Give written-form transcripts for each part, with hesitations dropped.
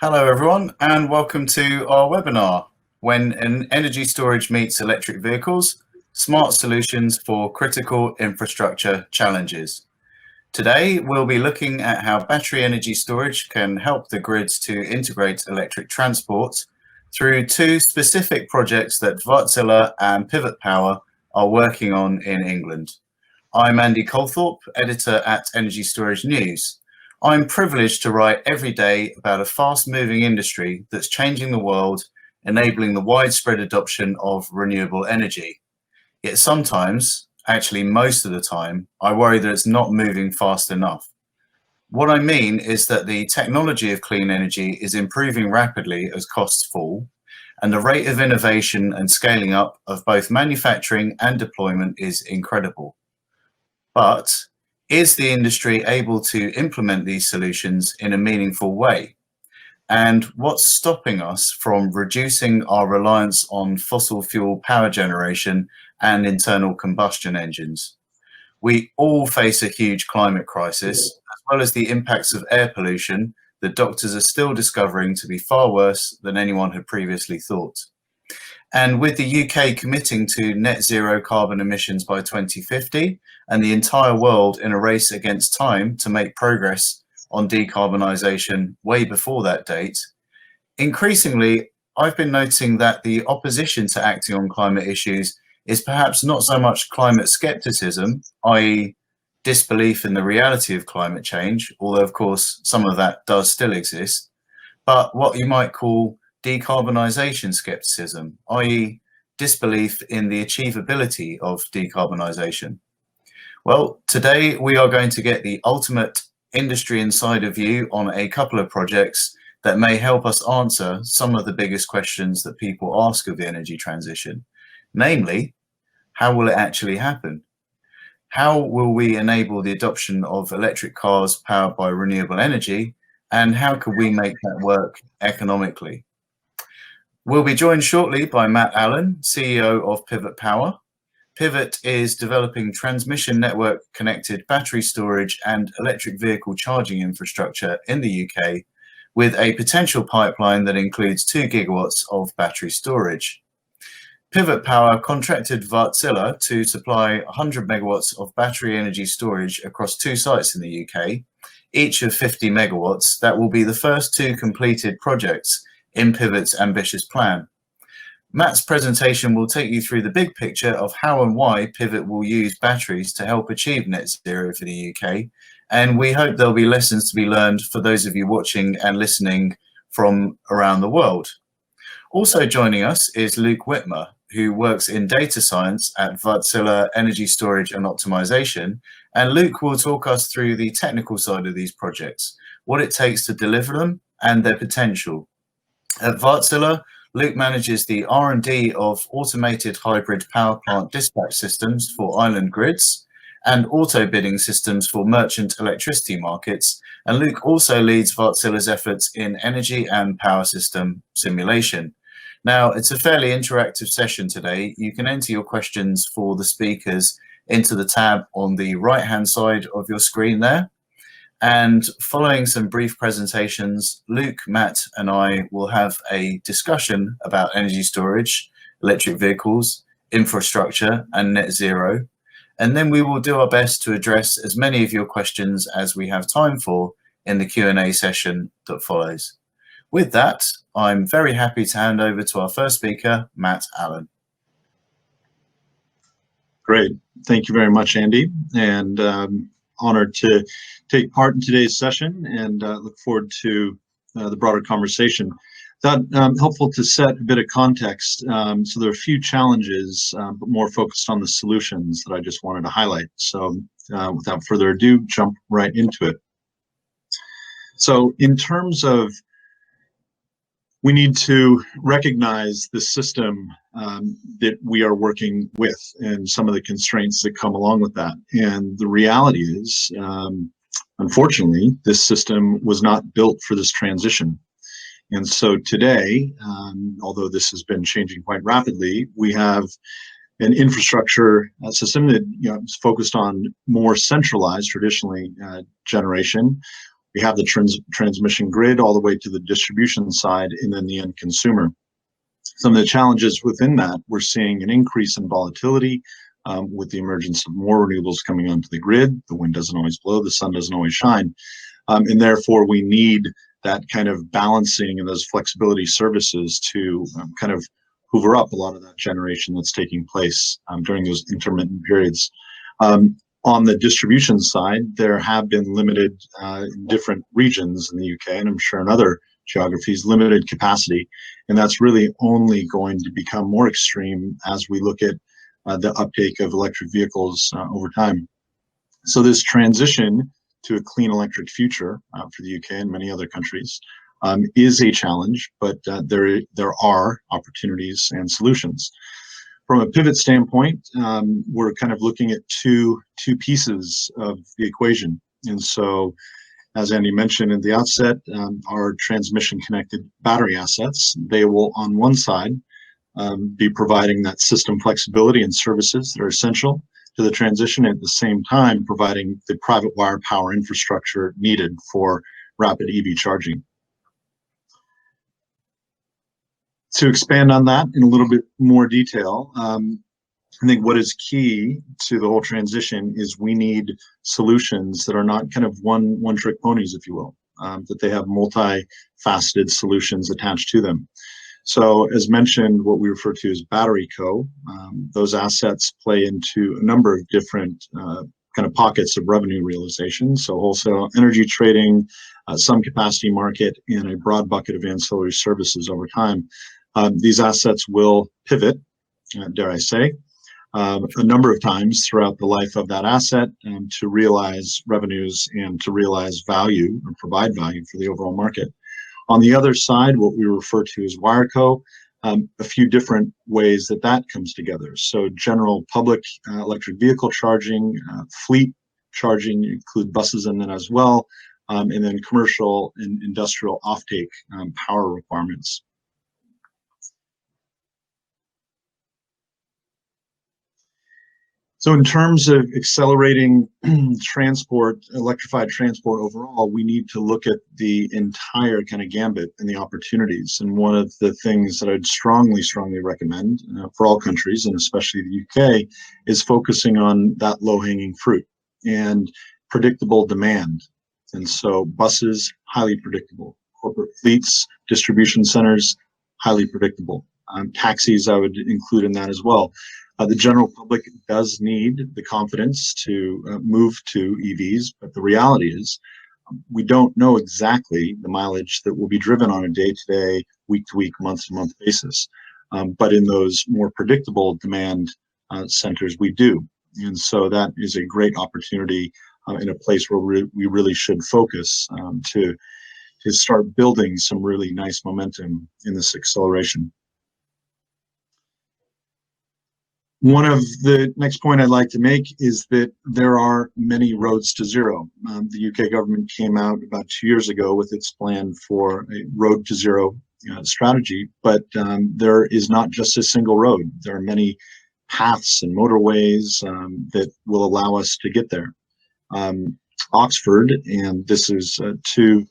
Hello everyone and welcome to our webinar, When an Energy Storage Meets Electric Vehicles, Smart Solutions for Critical Infrastructure Challenges. Today we'll be looking at how battery energy storage can help the grids to integrate electric transport through two specific projects that Wärtsilä and Pivot Power are working on in England. I'm Andy Colthorpe, editor at Energy Storage News. I'm privileged to write every day about a fast-moving industry that's changing the world, enabling the widespread adoption of renewable energy. Yet sometimes, actually most of the time, I worry that it's not moving fast enough. What I mean is that the technology of clean energy is improving rapidly as costs fall, and the rate of innovation and scaling up of both manufacturing and deployment is incredible. But is the industry able to implement these solutions in a meaningful way? And what's stopping us from reducing our reliance on fossil fuel power generation and internal combustion engines? We all face a huge climate crisis, as well as the impacts of air pollution that doctors are still discovering to be far worse than anyone had previously thought. And with the UK committing to net zero carbon emissions by 2050 and the entire world in a race against time to make progress on decarbonisation way before that date, increasingly I've been noting that the opposition to acting on climate issues is perhaps not so much climate scepticism, i.e. disbelief in the reality of climate change, although of course some of that does still exist, but what you might call decarbonisation scepticism, i.e. disbelief in the achievability of decarbonisation. Well, today we are going to get the ultimate industry insider view on a couple of projects that may help us answer some of the biggest questions that people ask of the energy transition. Namely, how will it actually happen? How will we enable the adoption of electric cars powered by renewable energy? And how can we make that work economically? We'll be joined shortly by Matt Allen, CEO of Pivot Power. Pivot is developing transmission network connected battery storage and electric vehicle charging infrastructure in the UK with a potential pipeline that includes 2 gigawatts of battery storage. Pivot Power contracted Wärtsilä to supply 100 megawatts of battery energy storage across 2 sites in the UK, each of 50 megawatts. That will be the first 2 completed projects in Pivot's ambitious plan. Matt's presentation will take you through the big picture of how and why Pivot will use batteries to help achieve net zero for the UK, and we hope there'll be lessons to be learned for those of you watching and listening from around the world. Also joining us is Luke Whitmer, who works in data science at Wärtsilä Energy Storage and Optimisation, and Luke will talk us through the technical side of these projects, what it takes to deliver them and their potential. At Wärtsilä, Luke manages the R&D of automated hybrid power plant dispatch systems for island grids and auto bidding systems for merchant electricity markets. And Luke also leads Wärtsilä's efforts in energy and power system simulation. Now, it's a fairly interactive session today. You can enter your questions for the speakers into the tab on the right-hand side of your screen there. And following some brief presentations, Luke, Matt, and I will have a discussion about energy storage, electric vehicles, infrastructure, and net zero. And then we will do our best to address as many of your questions as we have time for in the Q&A session that follows. With that, I'm very happy to hand over to our first speaker, Matt Allen. Great. Thank you very much, Andy. And honored to take part in today's session and look forward to the broader conversation. That helpful to set a bit of context. So there are a few challenges, but more focused on the solutions that I just wanted to highlight. So without further ado, jump right into it. So in terms of, we need to recognize the system that we are working with and some of the constraints that come along with that. And the reality is, unfortunately, this system was not built for this transition. And so today, although this has been changing quite rapidly, we have an infrastructure system that is focused on more centralized, traditionally, generation, We have the transmission grid all the way to the distribution side, and then the end consumer. Some of the challenges within that, we're seeing an increase in volatility with the emergence of more renewables coming onto the grid. The wind doesn't always blow, the sun doesn't always shine. And therefore, we need that kind of balancing and those flexibility services to kind of hoover up a lot of that generation that's taking place during those intermittent periods. On the distribution side, there have been limited in different regions in the UK, and I'm sure in other geographies, limited capacity. And that's really only going to become more extreme as we look at the uptake of electric vehicles over time. So this transition to a clean electric future for the UK and many other countries is a challenge, but there are opportunities and solutions. From a pivot standpoint, we're kind of looking at two pieces of the equation. And so, as Andy mentioned at the outset, our transmission-connected battery assets, they will, on one side, be providing that system flexibility and services that are essential to the transition, at the same time providing the private wire power infrastructure needed for rapid EV charging. To expand on that in a little bit more detail, I think what is key to the whole transition is we need solutions that are not kind of one-trick ponies, if you will, that they have multifaceted solutions attached to them. So as mentioned, what we refer to as battery co, those assets play into a number of different kind of pockets of revenue realization. So wholesale energy trading, some capacity market, and a broad bucket of ancillary services over time. These assets will pivot, dare I say, a number of times throughout the life of that asset to realize revenues and to realize value or provide value for the overall market. On the other side, what we refer to as WireCo, a few different ways that comes together. So general public electric vehicle charging, fleet charging, include buses in that as well, and then commercial and industrial offtake power requirements. So in terms of accelerating transport, electrified transport overall, we need to look at the entire kind of gambit and the opportunities. And one of the things that I'd strongly recommend for all countries, and especially the UK, is focusing on that low-hanging fruit and predictable demand. And so buses, highly predictable. Corporate fleets, distribution centers, highly predictable. Taxis, I would include in that as well. The general public does need the confidence to move to EVs, but the reality is we don't know exactly the mileage that will be driven on a day-to-day, week-to-week, month-to-month basis. But in those more predictable demand centers, we do. And so that is a great opportunity in a place where we really should focus to start building some really nice momentum in this acceleration. One of the next point I'd like to make is that there are many roads to zero. The UK government came out about 2 years ago with its plan for a road to zero strategy, but there is not just a single road. There are many paths and motorways that will allow us to get there. Oxford, and this is two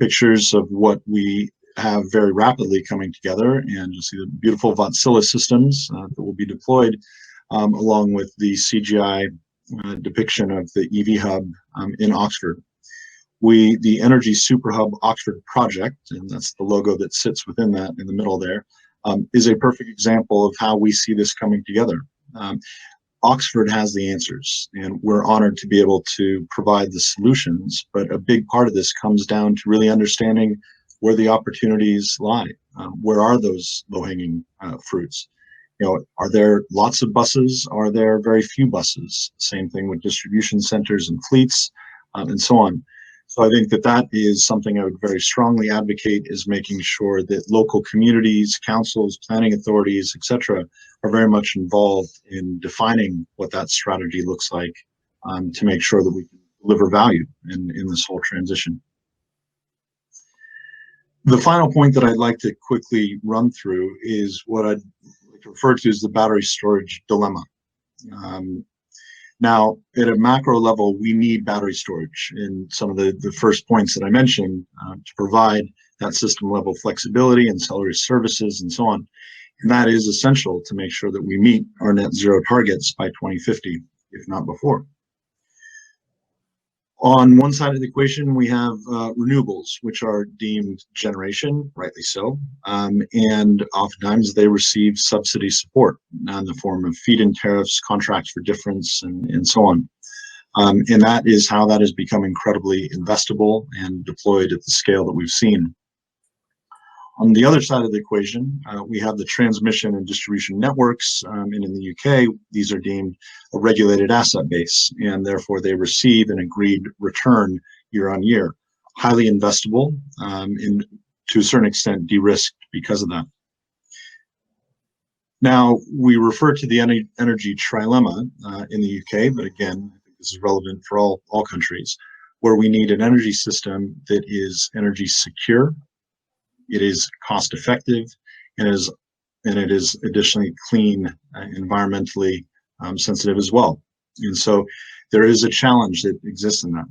pictures of what we have very rapidly coming together, and you'll see the beautiful Wärtsilä systems that will be deployed along with the CGI depiction of the EV hub in Oxford. The Energy Super Hub Oxford project, and that's the logo that sits within that in the middle there, is a perfect example of how we see this coming together. Oxford has the answers, and we're honored to be able to provide the solutions, but a big part of this comes down to really understanding where the opportunities lie. Where are those low-hanging fruits? Are there lots of buses? Are there very few buses? Same thing with distribution centers and fleets, and so on. So I think that is something I would very strongly advocate, is making sure that local communities, councils, planning authorities, etc., are very much involved in defining what that strategy looks like to make sure that we can deliver value in this whole transition. The final point that I'd like to quickly run through is what I'd like to refer to as the battery storage dilemma. Now, at a macro level, we need battery storage in some of the first points that I mentioned to provide that system level flexibility, ancillary services, and so on. And that is essential to make sure that we meet our net zero targets by 2050, if not before. On one side of the equation, we have renewables, which are deemed generation, rightly so, and oftentimes they receive subsidy support in the form of feed-in tariffs, contracts for difference, and so on. And that is how that has become incredibly investable and deployed at the scale that we've seen. On the other side of the equation, we have the transmission and distribution networks, and in the UK, these are deemed a regulated asset base, and therefore they receive an agreed return year on year. Highly investable, and to a certain extent de-risked because of that. Now, we refer to the energy trilemma in the UK, but again, I think this is relevant for all countries, where we need an energy system that is energy secure, it is cost effective, and it is additionally clean, environmentally sensitive as well. And so there is a challenge that exists in that.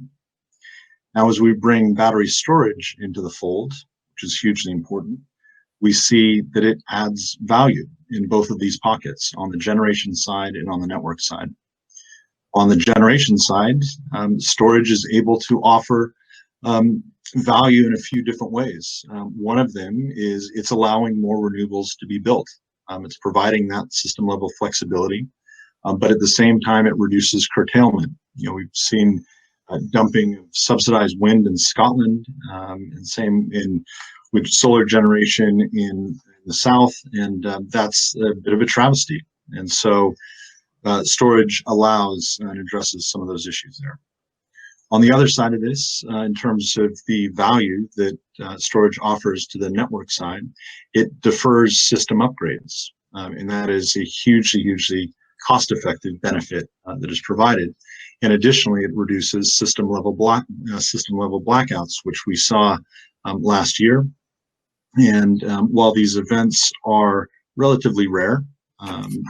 Now, as we bring battery storage into the fold, which is hugely important, we see that it adds value in both of these pockets, on the generation side and on the network side. On the generation side, storage is able to offer value in a few different ways. One of them is it's allowing more renewables to be built. It's providing that system level flexibility, but at the same time, it reduces curtailment. You know, we've seen dumping of subsidized wind in Scotland, and same with solar generation in the south, and that's a bit of a travesty. And so storage allows and addresses some of those issues there. On the other side of this, in terms of the value that storage offers to the network side, it defers system upgrades, and that is a hugely cost-effective benefit that is provided. And additionally, it reduces system level blackouts, which we saw last year. And while these events are relatively rare,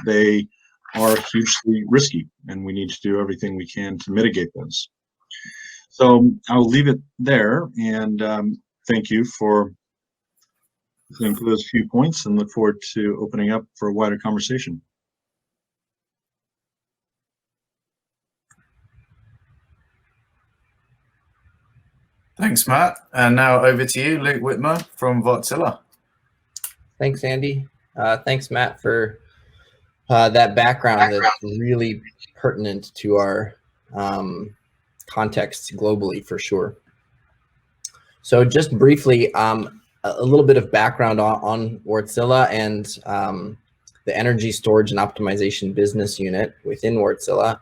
they are hugely risky, and we need to do everything we can to mitigate those. So I'll leave it there, and thank you for those few points, and look forward to opening up for a wider conversation. Thanks, Matt. And now over to you, Luke Whitmer from Wärtsilä. Thanks, Andy. Thanks, Matt, for that background that's really pertinent to our context globally, for sure. So just briefly, a little bit of background on Wärtsilä and the energy storage and optimization business unit within Wärtsilä.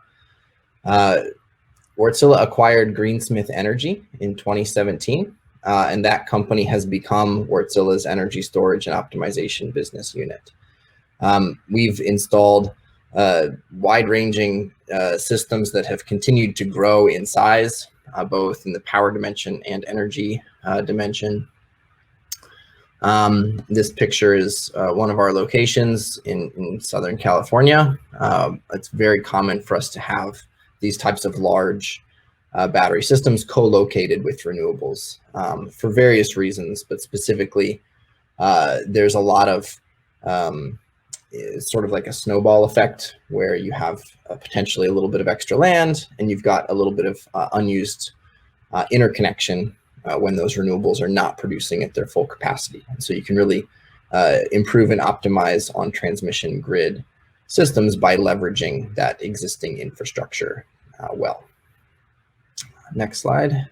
Wärtsilä acquired Greensmith Energy in 2017, and that company has become Wärtsilä's energy storage and optimization business unit. We've installed wide-ranging systems that have continued to grow in size, both in the power dimension and energy dimension. This picture is one of our locations in Southern California. It's very common for us to have these types of large battery systems co-located with renewables for various reasons, but specifically there's a lot of sort of like a snowball effect, where you have potentially a little bit of extra land, and you've got a little bit of unused interconnection when those renewables are not producing at their full capacity. And so you can really improve and optimize on transmission grid systems by leveraging that existing infrastructure well. Next slide.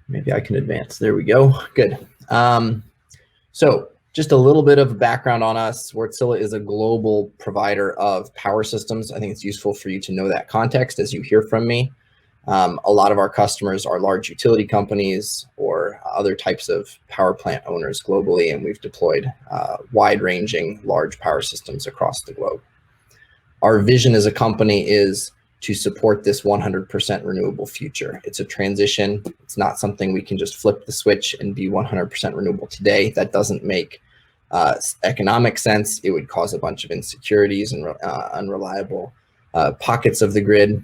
Maybe I can advance. There we go. Good. So just a little bit of background on us. Wärtsilä is a global provider of power systems. I think it's useful for you to know that context as you hear from me. A lot of our customers are large utility companies or other types of power plant owners globally, and we've deployed wide-ranging large power systems across the globe. Our vision as a company is to support this 100% renewable future. It's a transition. It's not something we can just flip the switch and be 100% renewable today. That doesn't make economic sense. It would cause a bunch of insecurities and unreliable pockets of the grid,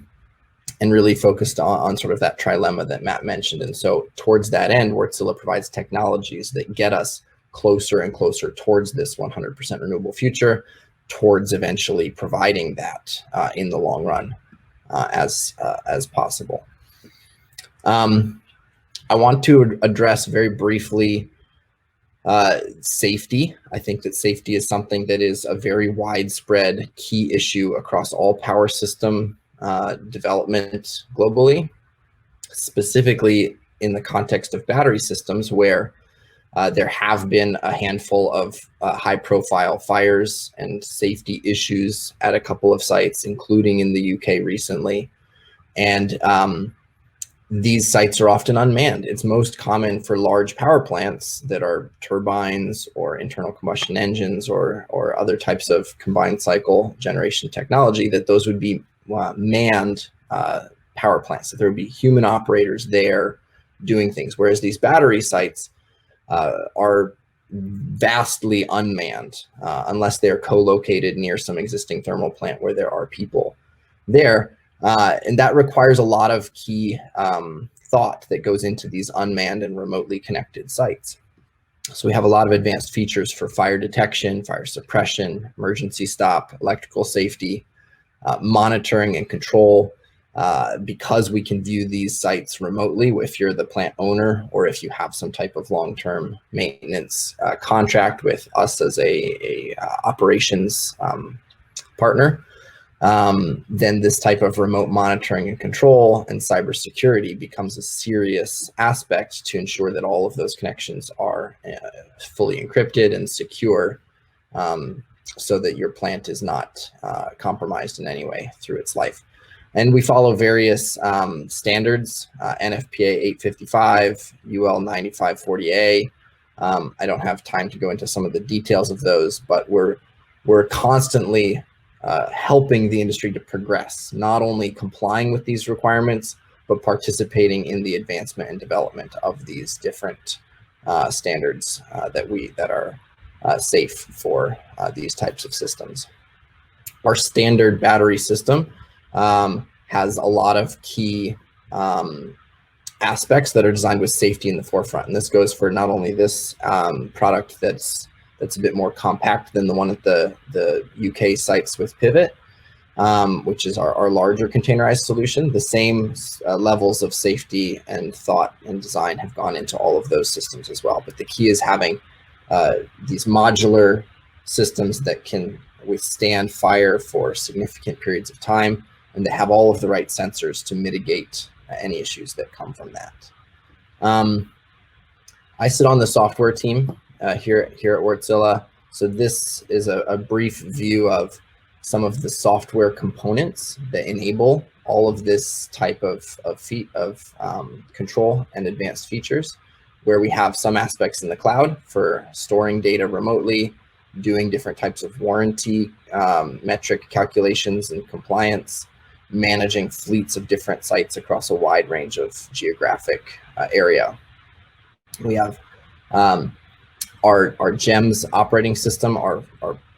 and really focused on sort of that trilemma that Matt mentioned. And so towards that end, Wärtsilä provides technologies that get us closer and closer towards this 100% renewable future, towards eventually providing that in the long run as possible. I want to address very briefly safety. I think that safety is something that is a very widespread key issue across all power system development globally, specifically in the context of battery systems, where there have been a handful of high-profile fires and safety issues at a couple of sites, including in the UK recently. And these sites are often unmanned. It's most common for large power plants that are turbines or internal combustion engines or other types of combined cycle generation technology, that those would be manned power plants, that there would be human operators there doing things, whereas these battery sites are vastly unmanned unless they're co-located near some existing thermal plant where there are people there. And that requires a lot of key thought that goes into these unmanned and remotely connected sites. So we have a lot of advanced features for fire detection, fire suppression, emergency stop, electrical safety, monitoring and control, because we can view these sites remotely if you're the plant owner or if you have some type of long-term maintenance contract with us as a operations partner. Then this type of remote monitoring and control and cybersecurity becomes a serious aspect to ensure that all of those connections are fully encrypted and secure, so that your plant is not compromised in any way through its life. And we follow various standards, NFPA 855, UL 9540A. I don't have time to go into some of the details of those, but we're constantly helping the industry to progress, not only complying with these requirements, but participating in the advancement and development of these different standards that are safe for these types of systems. Our standard battery system has a lot of key aspects that are designed with safety in the forefront. And this goes for not only this product that's a bit more compact than the one at the UK sites with Pivot, which is our larger containerized solution. The same levels of safety and thought and design have gone into all of those systems as well. But the key is having these modular systems that can withstand fire for significant periods of time, and that have all of the right sensors to mitigate any issues that come from that. I sit on the software team here at Wärtsilä. So this is a brief view of some of the software components that enable all of this type of control and advanced features, where we have some aspects in the cloud for storing data remotely, doing different types of warranty metric calculations and compliance, managing fleets of different sites across a wide range of geographic area. We have our GEMS operating system, our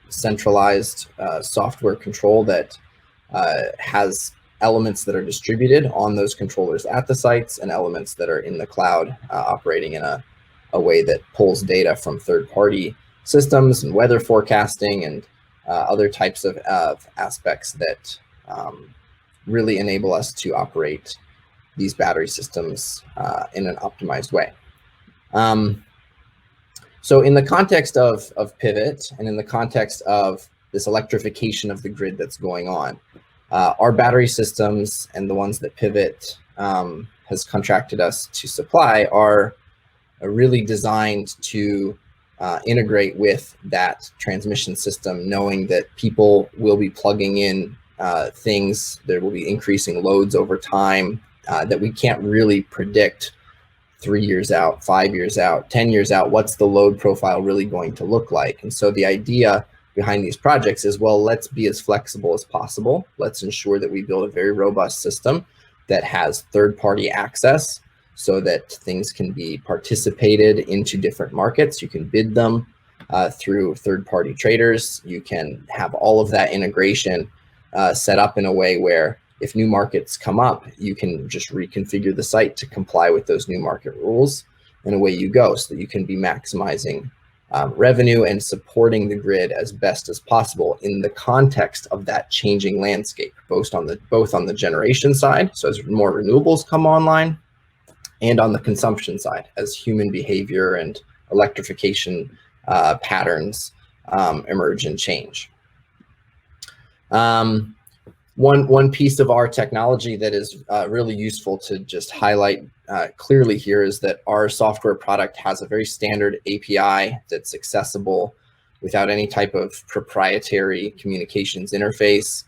centralized software control that has elements that are distributed on those controllers at the sites and elements that are in the cloud operating in a way that pulls data from third-party systems and weather forecasting and other types of aspects that really enable us to operate these battery systems in an optimized way. So in the context of Pivot and in the context of this electrification of the grid that's going on, our battery systems and the ones that Pivot has contracted us to supply are really designed to integrate with that transmission system, knowing that people will be plugging in things, there will be increasing loads over time that we can't really predict 3 years out, 5 years out, 10 years out, what's the load profile really going to look like? And so the idea behind these projects is, well, let's be as flexible as possible. Let's ensure that we build a very robust system that has third-party access so that things can be participated into different markets. You can bid them through third-party traders. You can have all of that integration set up in a way where if new markets come up, you can just reconfigure the site to comply with those new market rules, and away you go, so that you can be maximizing revenue and supporting the grid as best as possible in the context of that changing landscape, both on the generation side, so as more renewables come online, and on the consumption side, as human behavior and electrification patterns emerge and change. One piece of our technology that is really useful to just highlight clearly here is that our software product has a very standard API that's accessible without any type of proprietary communications interface.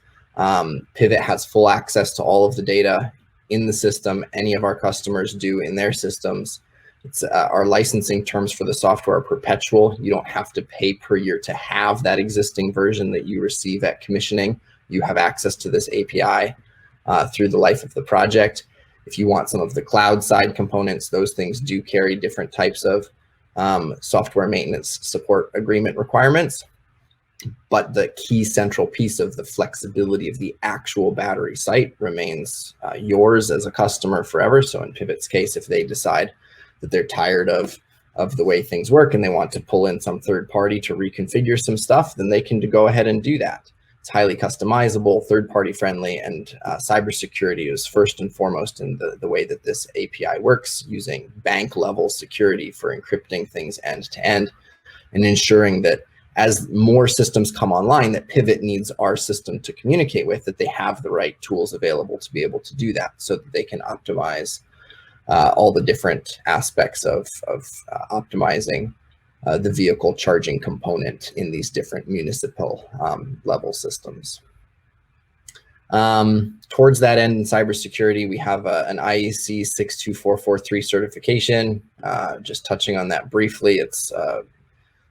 Pivot has full access to all of the data in the system. Any of our customers do in their systems. It's our licensing terms for the software are perpetual. You don't have to pay per year to have that existing version that you receive at commissioning. You have access to this API through the life of the project. If you want some of the cloud side components, those things do carry different types of software maintenance support agreement requirements. But the key central piece of the flexibility of the actual battery site remains yours as a customer forever. So in Pivot's case, if they decide that they're tired of the way things work and they want to pull in some third party to reconfigure some stuff, then they can go ahead and do that. It's highly customizable, third-party friendly, and cybersecurity is first and foremost in the way that this API works, using bank-level security for encrypting things end-to-end and ensuring that as more systems come online that Pivot needs our system to communicate with, that they have the right tools available to be able to do that, so that they can optimize all the different aspects of optimizing the vehicle charging component in these different municipal level systems. Towards that end in cybersecurity, we have an IEC 62443 certification. Just touching on that briefly, it's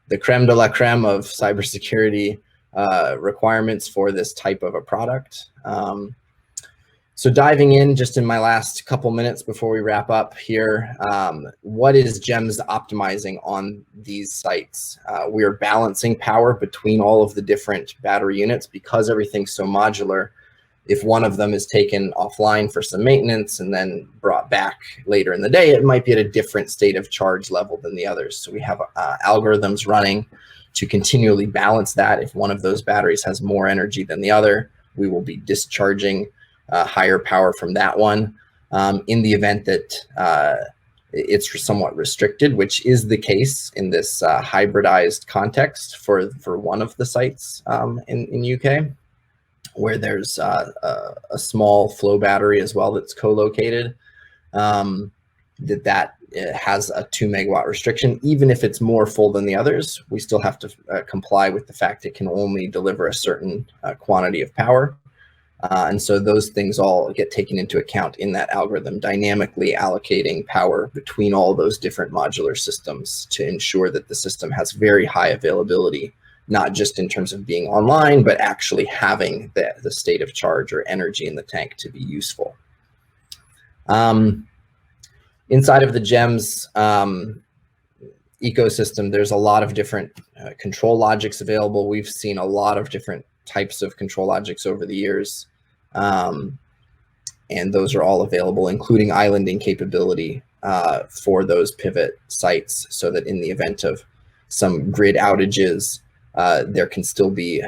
the creme de la creme of cybersecurity requirements for this type of a product. So diving in just in my last couple minutes before we wrap up here, what is GEMS optimizing on these sites? We are balancing power between all of the different battery units because everything's so modular. If one of them is taken offline for some maintenance and then brought back later in the day, it might be at a different state of charge level than the others. So we have algorithms running to continually balance that. If one of those batteries has more energy than the other, we will be discharging higher power from that one. In the event that it's somewhat restricted, which is the case in this hybridized context for one of the sites in UK, where there's a small flow battery as well that's co-located, that has a 2 megawatt restriction. Even if it's more full than the others, we still have to comply with the fact it can only deliver a certain quantity of power. And so those things all get taken into account in that algorithm, dynamically allocating power between all those different modular systems to ensure that the system has very high availability, not just in terms of being online, but actually having the state of charge or energy in the tank to be useful. Inside of the GEMS ecosystem, there's a lot of different control logics available. We've seen a lot of different types of control logics over the years. And those are all available, including islanding capability for those Pivot sites, so that in the event of some grid outages, there can still be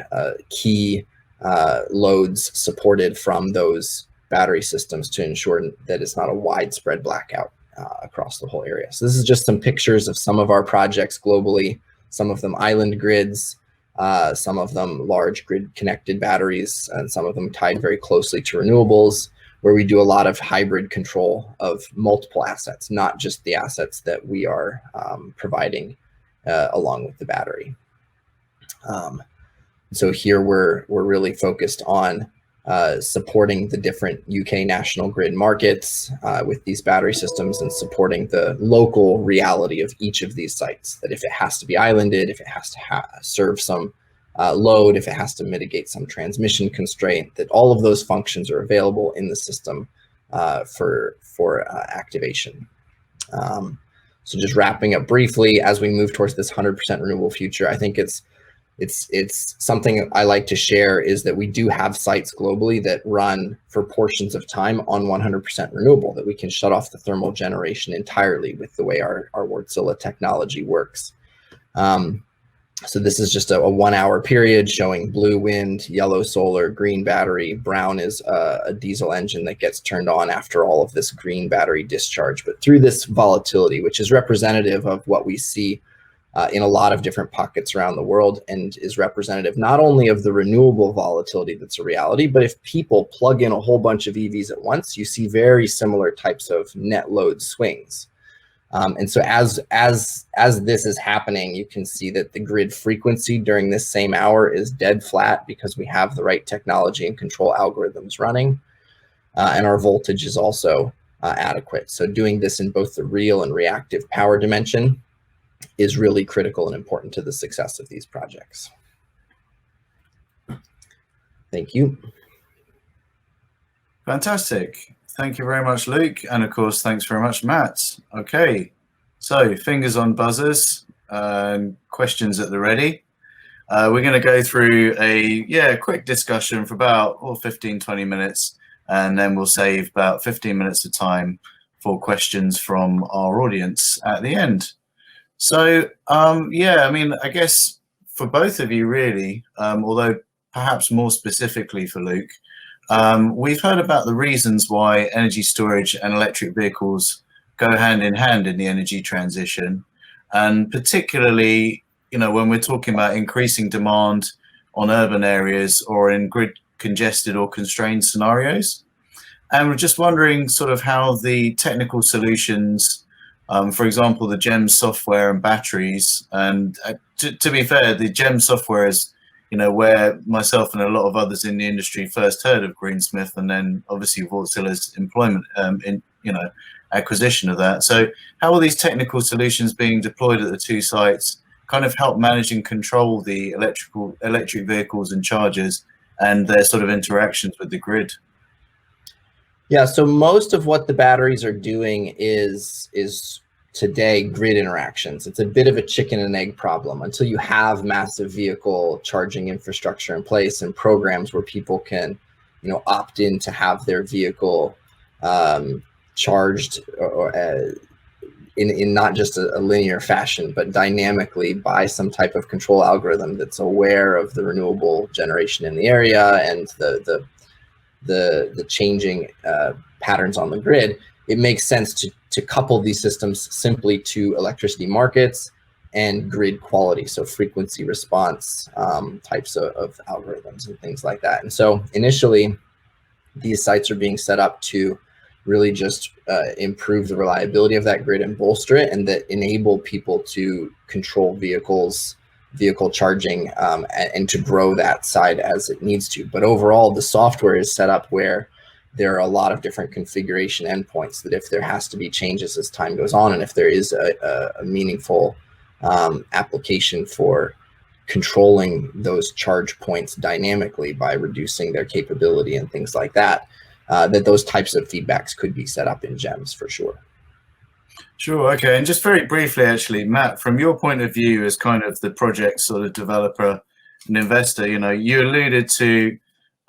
key loads supported from those battery systems to ensure that it's not a widespread blackout across the whole area. So this is just some pictures of some of our projects globally, some of them island grids, some of them large grid connected batteries, and some of them tied very closely to renewables, where we do a lot of hybrid control of multiple assets, not just the assets that we are providing along with the battery. So here we're really focused on supporting the different UK national grid markets with these battery systems, and supporting the local reality of each of these sites, that if it has to be islanded, if it has to serve some load, if it has to mitigate some transmission constraint, that all of those functions are available in the system for activation. So just wrapping up briefly, as we move towards this 100% renewable future, I think it's it's something I like to share, is that we do have sites globally that run for portions of time on 100% renewable, that we can shut off the thermal generation entirely with the way our Wärtsilä technology works. So this is just a 1 hour period showing blue wind, yellow solar, green battery. Brown is a diesel engine that gets turned on after all of this green battery discharge. But through this volatility, which is representative of what we see in a lot of different pockets around the world, and is representative not only of the renewable volatility that's a reality, but if people plug in a whole bunch of EVs at once, you see very similar types of net load swings. And so as this is happening, you can see that the grid frequency during this same hour is dead flat because we have the right technology and control algorithms running, and our voltage is also adequate. So doing this in both the real and reactive power dimension is really critical and important to the success of these projects. Thank you. Fantastic. Thank you very much, Luke. And of course, thanks very much, Matt. Okay, so fingers on buzzers and questions at the ready. We're going to go through a quick discussion for about 15-20 minutes, and then we'll save about 15 minutes of time for questions from our audience at the end. So yeah, I mean, I guess for both of you really, although perhaps more specifically for Luke, we've heard about the reasons why energy storage and electric vehicles go hand in hand in the energy transition, and particularly, you know, when we're talking about increasing demand on urban areas or in grid congested or constrained scenarios. And we're just wondering sort of how the technical solutions, for example, the GEMS software and batteries, and to be fair, the GEMS software is, you know, where myself and a lot of others in the industry first heard of Greensmith, and then obviously Wärtsilä's employment, acquisition of that. So how are these technical solutions being deployed at the two sites kind of help manage and control the electric vehicles and chargers and their sort of interactions with the grid? Yeah, so most of what the batteries are doing is today grid interactions. It's a bit of a chicken and egg problem until you have massive vehicle charging infrastructure in place and programs where people can, you know, opt in to have their vehicle charged in not just a linear fashion, but dynamically by some type of control algorithm that's aware of the renewable generation in the area and the changing patterns on the grid. It makes sense to couple these systems simply to electricity markets and grid quality, so frequency response types of algorithms and things like that. And so initially, these sites are being set up to really just improve the reliability of that grid and bolster it, and that enable people to control vehicle charging and to grow that side as it needs to. But overall, the software is set up where there are a lot of different configuration endpoints that if there has to be changes as time goes on, and if there is a meaningful application for controlling those charge points dynamically by reducing their capability and things like that, that those types of feedbacks could be set up in GEMS for sure. Sure, okay. And just very briefly, actually, Matt, from your point of view as kind of the project sort of developer and investor, you know, you alluded to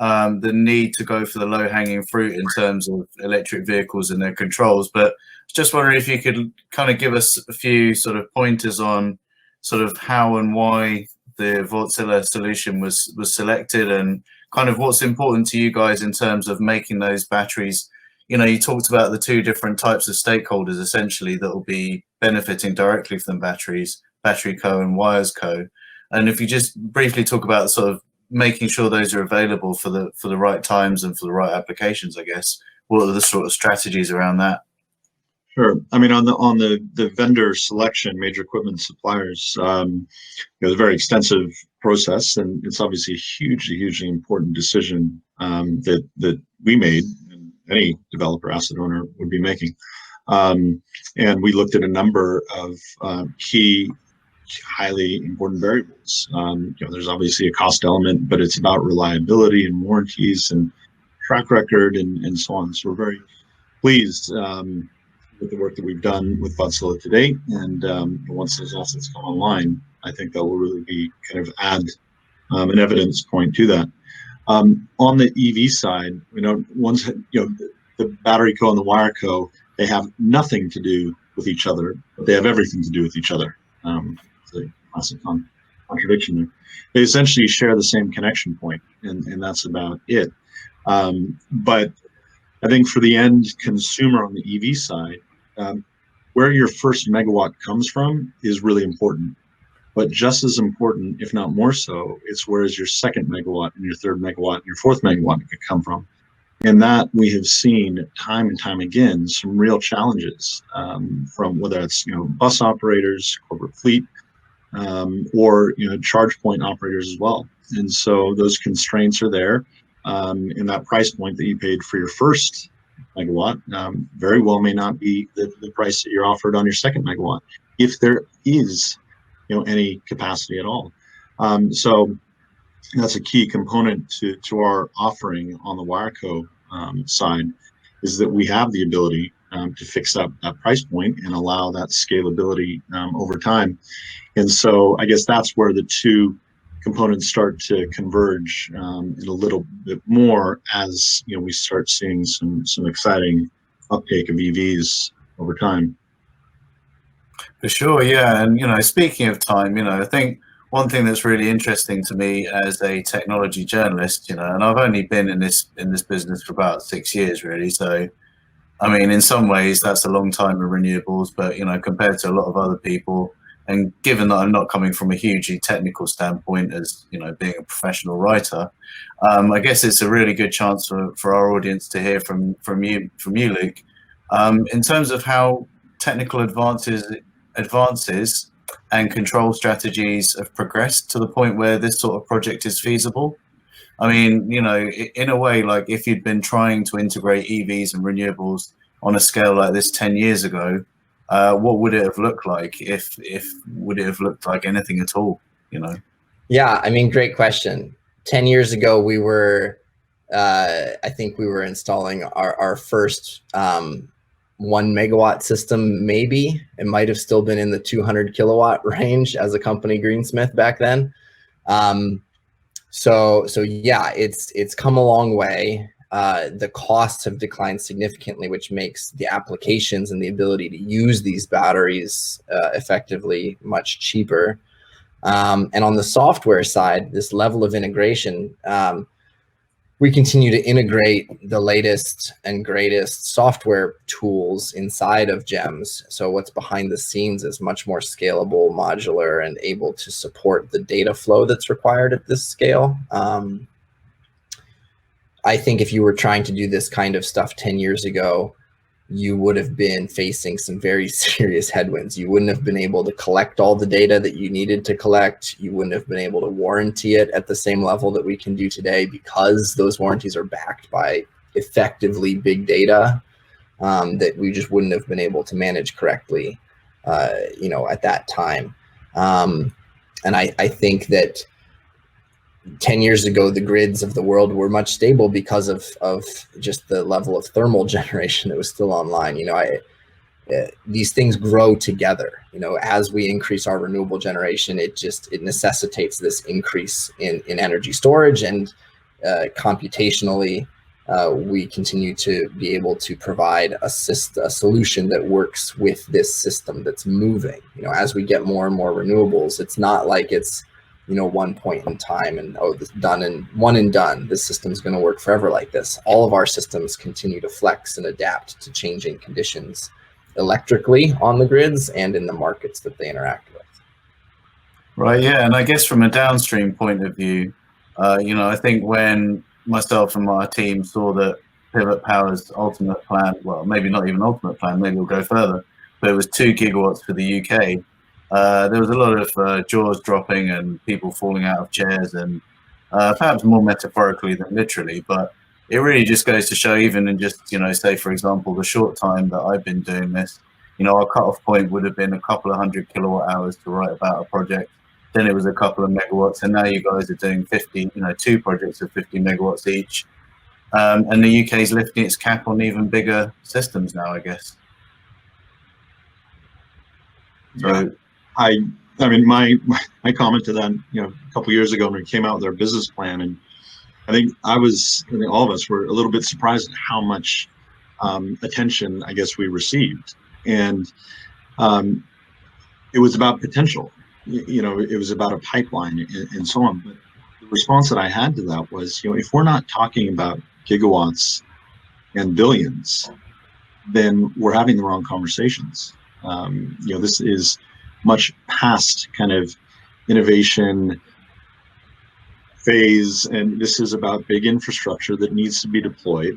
the need to go for the low-hanging fruit in terms of electric vehicles and their controls. But just wondering if you could kind of give us a few sort of pointers on sort of how and why the Wärtsilä solution was selected, and kind of what's important to you guys in terms of making those batteries. You know, you talked about the two different types of stakeholders essentially that will be benefiting directly from batteries, Battery Co and Wires Co. And if you just briefly talk about sort of making sure those are available for the right times and for the right applications, I guess, what are the sort of strategies around that? Sure. I mean, on the vendor selection, major equipment suppliers, it was a very extensive process, and it's obviously a hugely important decision that we made, and any developer asset owner would be making. And we looked at a number of key, highly important variables. You know, there's obviously a cost element, but it's about reliability and warranties and track record and so on. So we're very pleased with the work that we've done with Wärtsilä to date. And once those assets come online, I think that will really be kind of add an evidence point to that. On the EV side, one's, the battery co and the wire co, they have nothing to do with each other, but they have everything to do with each other. It's a classic contradiction there. They essentially share the same connection point, and that's about it. But I think for the end consumer on the EV side, where your first megawatt comes from is really important. But just as important, if not more so, it's where is your second megawatt and your third megawatt and your fourth megawatt could come from. And that we have seen time and time again some real challenges from whether it's bus operators, corporate fleet, or charge point operators as well. And so those constraints are there. And that price point that you paid for your first megawatt very well may not be the price that you're offered on your second megawatt, if there is any capacity at all. So that's a key component to our offering on the Wireco side, is that we have the ability to fix up that price point and allow that scalability over time. And so I guess that's where the two components start to converge in a little bit more as we start seeing some exciting uptake of EVs over time. For sure, yeah. And speaking of time, I think one thing that's really interesting to me as a technology journalist, and I've only been in this business for about 6 years, really. So, I mean, in some ways, that's a long time in renewables, but compared to a lot of other people, and given that I'm not coming from a hugely technical standpoint, as being a professional writer, I guess it's a really good chance for our audience to hear from you, Luke, in terms of how technical advances and control strategies have progressed to the point where this sort of project is feasible. I mean, in a way, like if you'd been trying to integrate EVs and renewables on a scale like this 10 years ago, what would it have looked like? If would it have looked like anything at all? Yeah, I mean, great question. 10 years ago, we were, I think we were installing our first 1 megawatt system. Maybe it might have still been in the 200 kilowatt range as a company, Greensmith, back then. So yeah, it's come a long way. The costs have declined significantly, which makes the applications and the ability to use these batteries effectively much cheaper. And on the software side, this level of integration, we continue to integrate the latest and greatest software tools inside of GEMS. So what's behind the scenes is much more scalable, modular, and able to support the data flow that's required at this scale. I think if you were trying to do this kind of stuff 10 years ago, you would have been facing some very serious headwinds. You wouldn't have been able to collect all the data that you needed to collect. You wouldn't have been able to warranty it at the same level that we can do today, because those warranties are backed by effectively big data that we just wouldn't have been able to manage correctly, at that time. And I think that 10 years ago, the grids of the world were much stable because of just the level of thermal generation that was still online. These things grow together. As we increase our renewable generation, it necessitates this increase in energy storage, and computationally, we continue to be able to provide a solution that works with this system that's moving. As we get more and more renewables, it's not like it's one point in time and this done and one and done. This system's going to work forever like this. All of our systems continue to flex and adapt to changing conditions electrically on the grids and in the markets that they interact with. Right, yeah, and I guess from a downstream point of view, I think when myself and my team saw that Pivot Power's ultimate plan, well, maybe not even ultimate plan, maybe we'll go further, but it was 2 gigawatts for the UK. There was a lot of jaws dropping and people falling out of chairs, and perhaps more metaphorically than literally, but it really just goes to show, even in just, say, for example, the short time that I've been doing this, our cutoff point would have been a couple of 100 kilowatt hours to write about a project. Then it was a couple of megawatts, and now you guys are doing 50, 2 projects of 50 megawatts each. And the UK is lifting its cap on even bigger systems now, I guess. So I mean, my comment to that, a couple of years ago when we came out with our business plan, and I think all of us were a little bit surprised at how much attention, I guess, we received. And it was about potential, it was about a pipeline and so on. But the response that I had to that was, if we're not talking about gigawatts and billions, then we're having the wrong conversations. This is much past kind of innovation phase, and this is about big infrastructure that needs to be deployed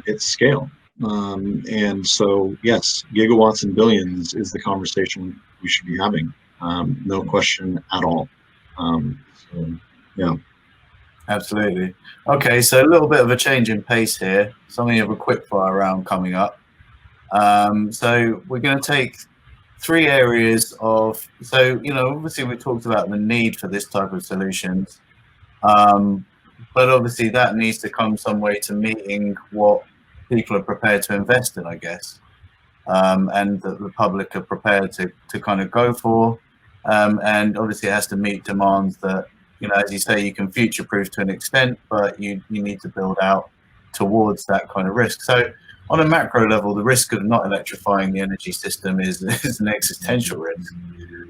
at scale. And so, yes, gigawatts and billions is the conversation we should be having, no question at all. Absolutely. Okay, so a little bit of a change in pace here. Something of a quick fire round coming up. So we're going to take 3 areas of, obviously we talked about the need for this type of solutions, but obviously that needs to come some way to meeting what people are prepared to invest in, I guess, and that the public are prepared to kind of go for, and obviously it has to meet demands that, as you say, you can future-proof to an extent, but you need to build out towards that kind of risk. So on a macro level, the risk of not electrifying the energy system is an existential risk.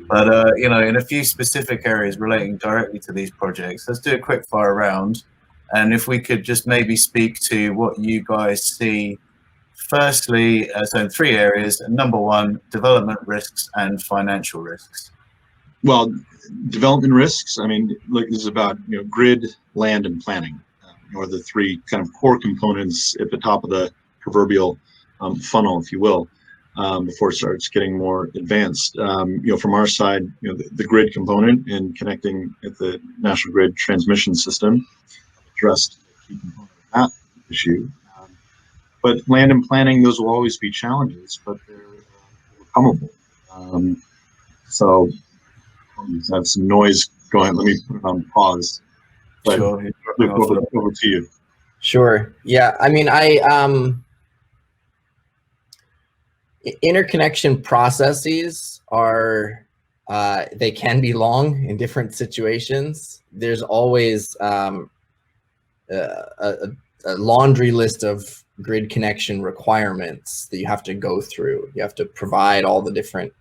But, in a few specific areas relating directly to these projects, let's do a quick fire round. And if we could just maybe speak to what you guys see, firstly, so in 3 areas. Number 1, development risks and financial risks. Well, development risks, I mean, look, this is about, grid, land, and planning, are the 3 kind of core components at the top of the proverbial funnel, if you will, before it starts getting more advanced. From our side, the grid component and connecting at the national grid transmission system addressed a key component of that issue. But land and planning, those will always be challenges, but they're overcomable. So I have some noise going. Let me put it on pause. But Sure. over to you. Sure. Yeah. I mean, interconnection processes are, they can be long in different situations. There's always a laundry list of grid connection requirements that you have to go through. You have to provide all the different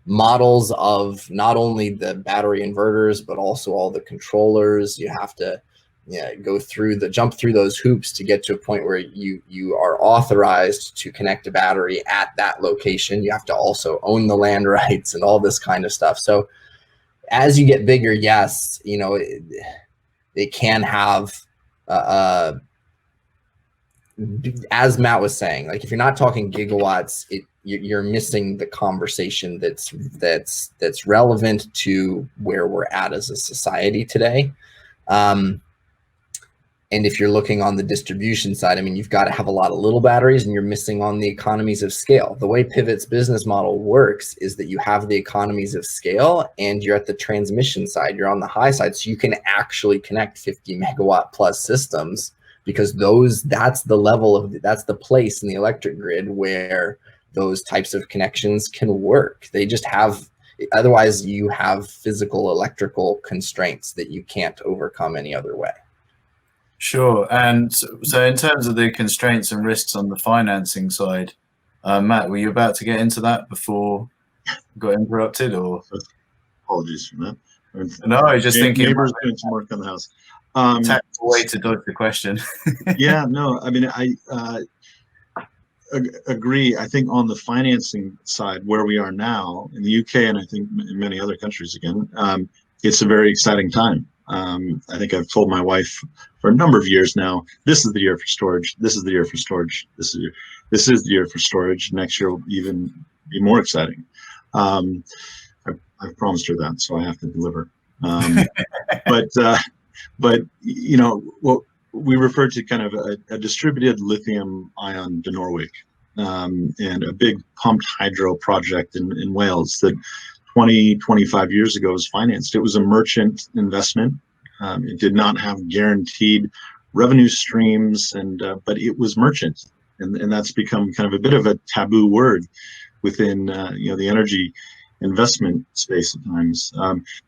models of not only the battery inverters, but also all the controllers. You have to jump through those hoops to get to a point where you are authorized to connect a battery at that location. You have to also own the land rights and all this kind of stuff. So as you get bigger, yes, it can have, as Matt was saying, like if you're not talking gigawatts, you're missing the conversation that's relevant to where we're at as a society today. And if you're looking on the distribution side, I mean, you've got to have a lot of little batteries and you're missing on the economies of scale. The way Pivot's business model works is that you have the economies of scale and you're at the transmission side, you're on the high side. So you can actually connect 50 megawatt plus systems, because that's the place in the electric grid where those types of connections can work. They just have, otherwise you have physical electrical constraints that you can't overcome any other way. Sure. And so in terms of the constraints and risks on the financing side, Matt, were you about to get into that before you got interrupted, or? Apologies for that. No, I was just thinking neighbors doing some work on the house. Tactical way to dodge the question. Yeah, no, I mean, I agree. I think on the financing side, where we are now in the UK, and I think in many other countries again, it's a very exciting time. I think I've told my wife for a number of years now, this is the year for storage. This is the year for storage. This is the year for storage. Next year will even be more exciting. I've promised her that, so I have to deliver. But what we refer to kind of a distributed lithium ion de Norwich, and a big pumped hydro project in Wales that 25 years ago was financed. It was a merchant investment. It did not have guaranteed revenue streams, but it was merchant, and that's become kind of a bit of a taboo word within the energy investment space at times.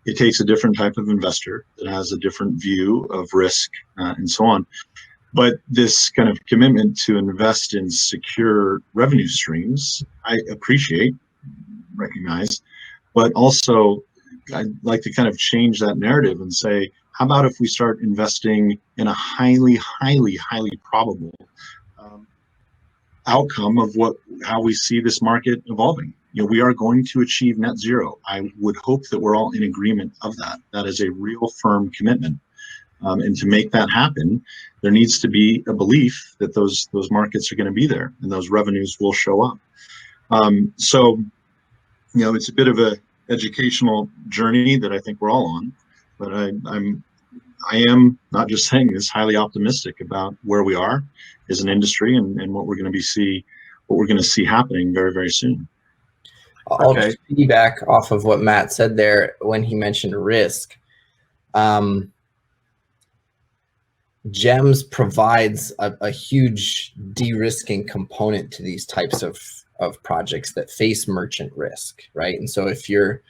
It takes a different type of investor that has a different view of risk and so on. But this kind of commitment to invest in secure revenue streams, I appreciate, recognize, but also I'd like to kind of change that narrative and say, how about if we start investing in a highly probable outcome of how we see this market evolving? We are going to achieve net zero. I would hope that we're all in agreement of that. That is a real firm commitment. And to make that happen, there needs to be a belief that those markets are going to be there and those revenues will show up. So, it's a bit of a educational journey that I think we're all on, but I am not just saying this, highly optimistic about where we are as an industry and what we're going to see happening very, very soon. I'll just piggyback off of what Matt said there when he mentioned risk. GEMS provides a huge de-risking component to these types of projects that face merchant risk, right? And so if you're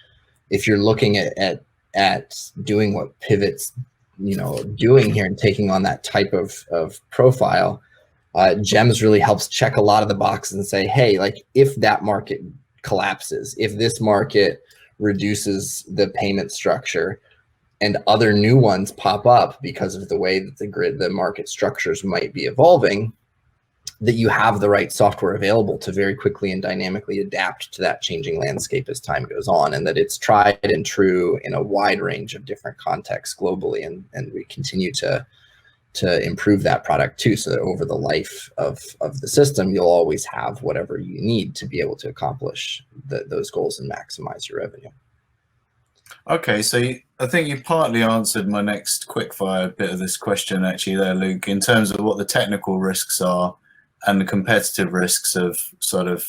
looking at doing what Pivot's doing here and taking on that type of profile, GEMS really helps check a lot of the boxes and say, hey, like if that market collapses, if this market reduces the payment structure and other new ones pop up because of the way that the market structures might be evolving, that you have the right software available to very quickly and dynamically adapt to that changing landscape as time goes on, and that it's tried and true in a wide range of different contexts globally. And we continue to improve that product too, so that over the life of the system, you'll always have whatever you need to be able to accomplish those goals and maximize your revenue. Okay, so I think you partly answered my next quickfire bit of this question actually there, Luke, in terms of what the technical risks are and the competitive risks of sort of,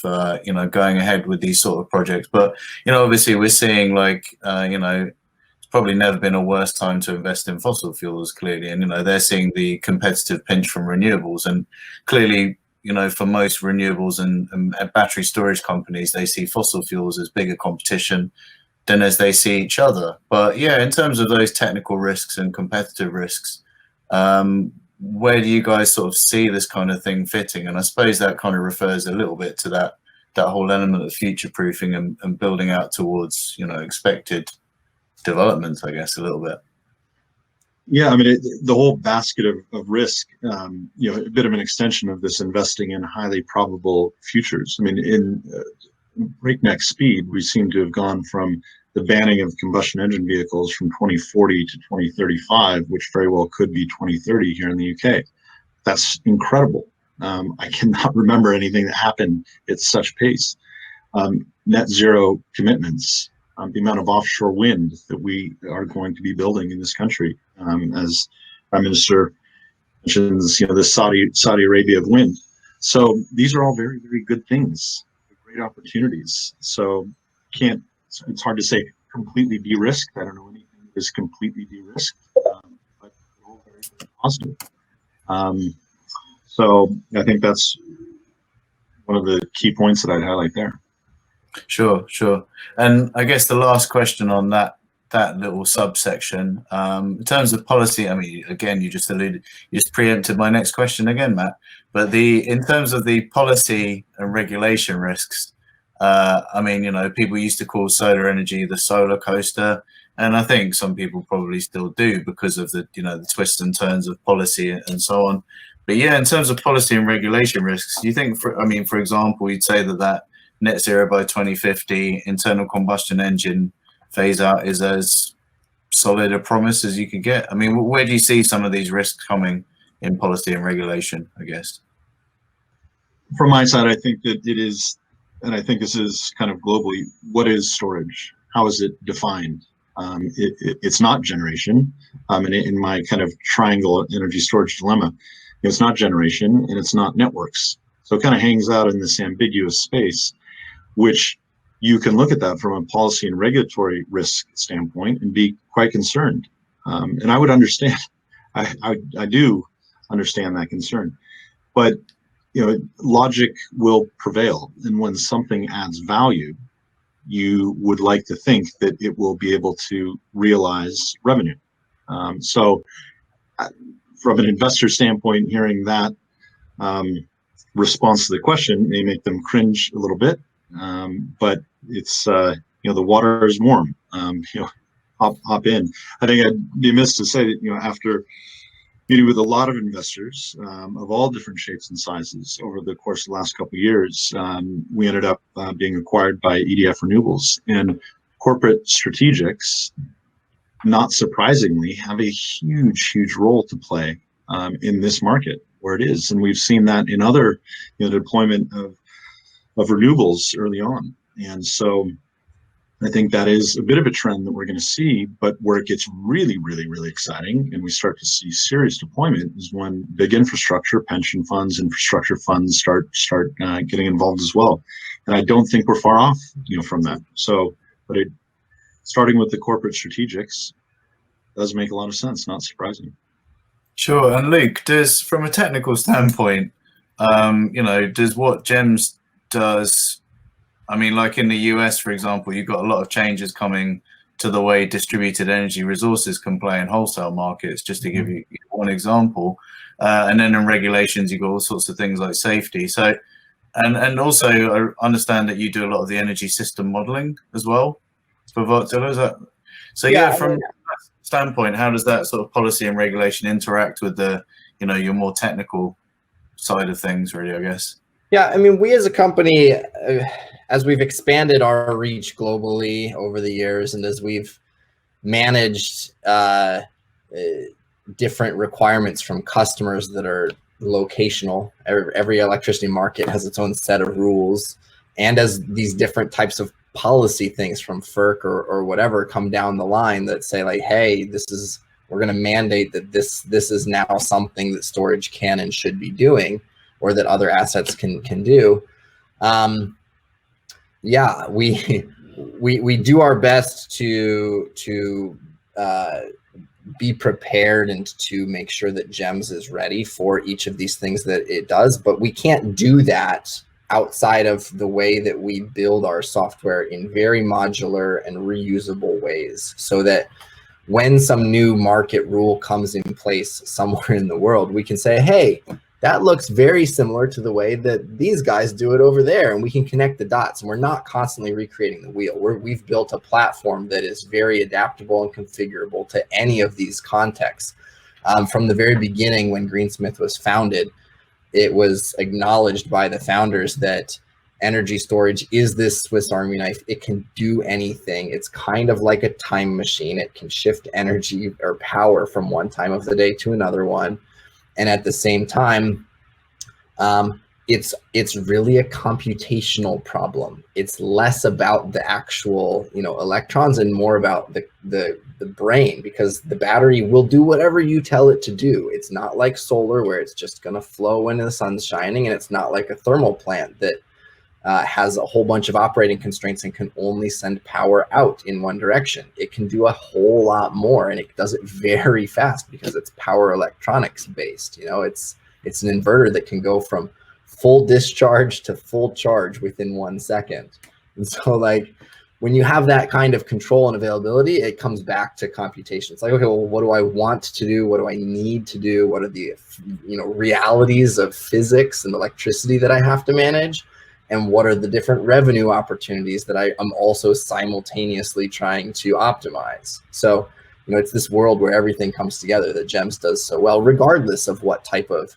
going ahead with these sort of projects. But, obviously we're seeing it's probably never been a worse time to invest in fossil fuels, clearly. And, they're seeing the competitive pinch from renewables. And clearly, for most renewables and battery storage companies, they see fossil fuels as bigger competition than as they see each other. But yeah, in terms of those technical risks and competitive risks, where do you guys sort of see this kind of thing fitting? And I suppose that kind of refers a little bit to that whole element of future proofing and building out towards, expected developments, I guess, a little bit. Yeah, I mean, the whole basket of risk, a bit of an extension of this investing in highly probable futures. I mean, in breakneck speed, we seem to have gone from the banning of combustion engine vehicles from 2040 to 2035, which very well could be 2030 here in the UK. That's incredible. I cannot remember anything that happened at such pace. Net zero commitments, the amount of offshore wind that we are going to be building in this country, as Prime Minister mentions, the Saudi Arabia of wind. So these are all very, very good things, great opportunities. So it's hard to say completely de-risked. I don't know anything that is completely de-risked, but all very, very positive. So I think that's one of the key points that I'd highlight there. Sure. And I guess the last question on that little subsection, in terms of policy, I mean, again, you just preempted my next question again, Matt. But in terms of the policy and regulation risks, I mean, people used to call solar energy the solar coaster, and I think some people probably still do because of the the twists and turns of policy and so on. But yeah, in terms of policy and regulation risks, do you think, for example, you'd say that net zero by 2050 internal combustion engine phase out is as solid a promise as you could get? I mean, where do you see some of these risks coming in policy and regulation, I guess? From my side, I think that it is, and I think this is kind of globally, what is storage? How is it defined? It's not generation. And in my kind of triangle energy storage dilemma, it's not generation and it's not networks. So it kind of hangs out in this ambiguous space, which you can look at that from a policy and regulatory risk standpoint and be quite concerned. And I would understand, I do understand that concern, but logic will prevail. And when something adds value, you would like to think that it will be able to realize revenue. So from an investor standpoint, hearing that response to the question may make them cringe a little bit, but it's the water is warm. Hop in. I think I'd be amiss to say that after meeting with a lot of investors of all different shapes and sizes over the course of the last couple of years, we ended up being acquired by EDF Renewables, and corporate strategics, not surprisingly, have a huge role to play in this market where it is, and we've seen that in other deployment of renewables early on. And so I think that is a bit of a trend that we're going to see, but where it gets really exciting and we start to see serious deployment is when big infrastructure, pension funds, infrastructure funds start getting involved as well. And I don't think we're far off from that. So, but starting with the corporate strategics does make a lot of sense, not surprising. Sure. And Luke, from a technical standpoint, does what GEMS does, I mean, like in the US, for example, you've got a lot of changes coming to the way distributed energy resources can play in wholesale markets, just to give you one example. And then in regulations, you've got all sorts of things like safety. So, and also I understand that you do a lot of the energy system modeling as well for Wärtsilä. Is that? So from that standpoint, how does that sort of policy and regulation interact with the, your more technical side of things, really, I guess? Yeah, I mean, we as a company, as we've expanded our reach globally over the years, and as we've managed different requirements from customers that are locational, every electricity market has its own set of rules, and as these different types of policy things from FERC or whatever come down the line that say like, hey, we're going to mandate that this is now something that storage can and should be doing, or that other assets can do. Yeah, we do our best to be prepared and to make sure that GEMS is ready for each of these things that it does, but we can't do that outside of the way that we build our software in very modular and reusable ways, so that when some new market rule comes in place somewhere in the world, we can say, hey, that looks very similar to the way that these guys do it over there, and we can connect the dots, and we're not constantly recreating the wheel. We've built a platform that is very adaptable and configurable to any of these contexts. From the very beginning, when Greensmith was founded, it was acknowledged by the founders that energy storage is this Swiss Army knife. It can do anything. It's kind of like a time machine. It can shift energy or power from one time of the day to another one. And at the same time, it's really a computational problem. It's less about the actual, electrons and more about the brain, because the battery will do whatever you tell it to do. It's not like solar where it's just going to flow when the sun's shining, and it's not like a thermal plant that has a whole bunch of operating constraints and can only send power out in one direction. It can do a whole lot more, and it does it very fast because it's power electronics based. It's an inverter that can go from full discharge to full charge within 1 second. And so like when you have that kind of control and availability, it comes back to computation. It's like, okay, well, what do I want to do? What do I need to do? What are the realities of physics and electricity that I have to manage? And what are the different revenue opportunities that I am also simultaneously trying to optimize? So, it's this world where everything comes together that GEMS does so well, regardless of what type of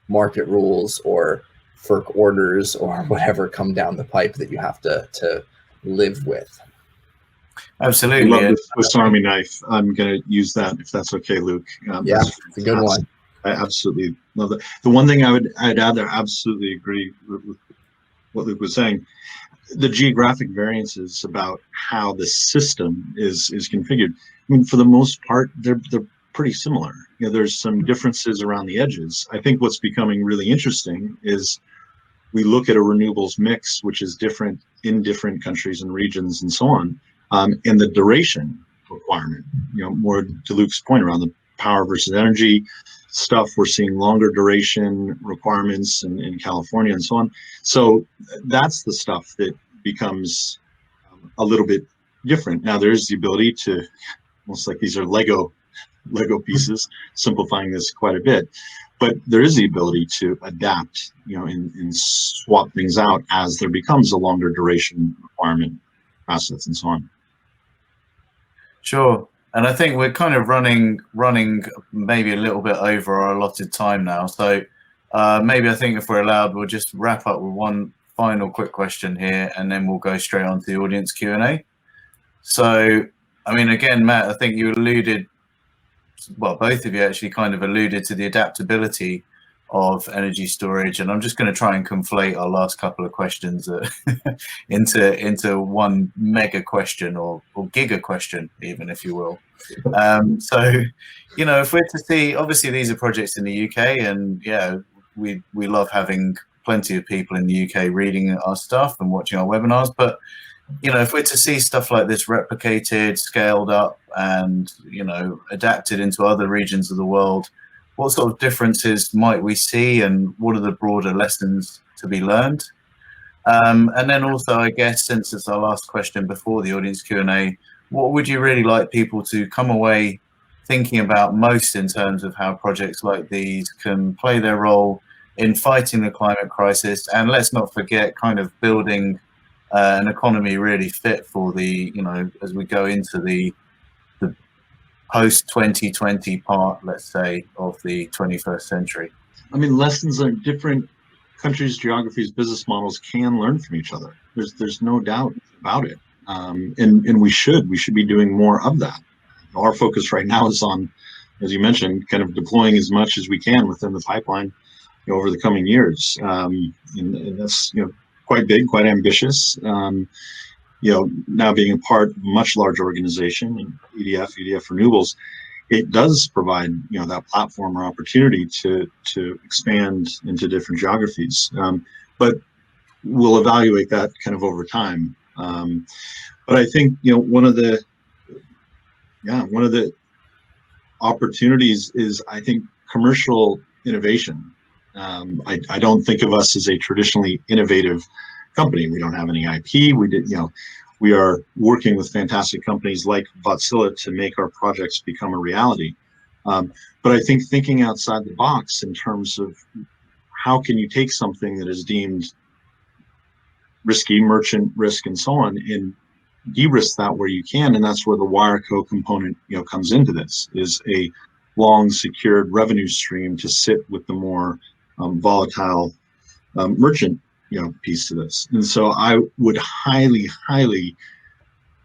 market rules or FERC orders or whatever come down the pipe that you have to live with. I Absolutely. love the Swiss Army knife. I'm going to use that if that's okay, Luke. Yeah, it's a good one. I absolutely love that. The one thing I'd add there, absolutely agree with what Luke was saying. The geographic variances about how the system is configured. I mean, for the most part, they're pretty similar. There's some differences around the edges. I think what's becoming really interesting is we look at a renewables mix, which is different in different countries and regions and so on, and the duration requirement, more to Luke's point around the power versus energy stuff. We're seeing longer duration requirements in California and so on. So that's the stuff that becomes a little bit different. Now there is the ability to, almost like these are Lego pieces, simplifying this quite a bit, but there is the ability to adapt, and swap things out as there becomes a longer duration requirement, assets and so on. Sure. And I think we're kind of running maybe a little bit over our allotted time now. So maybe I think if we're allowed, we'll just wrap up with one final quick question here, and then we'll go straight on to the audience Q&A. So, I mean, again, Matt, I think you alluded, well, both of you actually kind of alluded to the adaptability of energy storage, and I'm just going to try and conflate our last couple of questions into one mega question or giga question, even, if you will. So, if we're to see, obviously these are projects in the UK, and yeah, we love having plenty of people in the UK reading our stuff and watching our webinars, but if we're to see stuff like this replicated, scaled up, and adapted into other regions of the world, what sort of differences might we see, and what are the broader lessons to be learned? And then also, I guess, since it's our last question before the audience Q&A, what would you really like people to come away thinking about most in terms of how projects like these can play their role in fighting the climate crisis, and let's not forget kind of building an economy really fit for the, as we go into the post-2020 part, let's say, of the 21st century? I mean, lessons on different countries, geographies, business models can learn from each other. There's no doubt about it. And we should be doing more of that. Our focus right now is on, as you mentioned, kind of deploying as much as we can within the pipeline over the coming years. And that's, quite big, quite ambitious. Now being a part of a much larger organization, EDF Renewables, it does provide, that platform or opportunity to expand into different geographies. But we'll evaluate that kind of over time. But I think, one of the opportunities is, I think, commercial innovation. I don't think of us as a traditionally innovative company. We don't have any IP. We are working with fantastic companies like Wärtsilä to make our projects become a reality. But I think thinking outside the box in terms of how can you take something that is deemed risky, merchant risk, and so on, and de-risk that where you can, and that's where the WireCo component, comes into this, is a long secured revenue stream to sit with the more volatile merchant piece to this. And so I would highly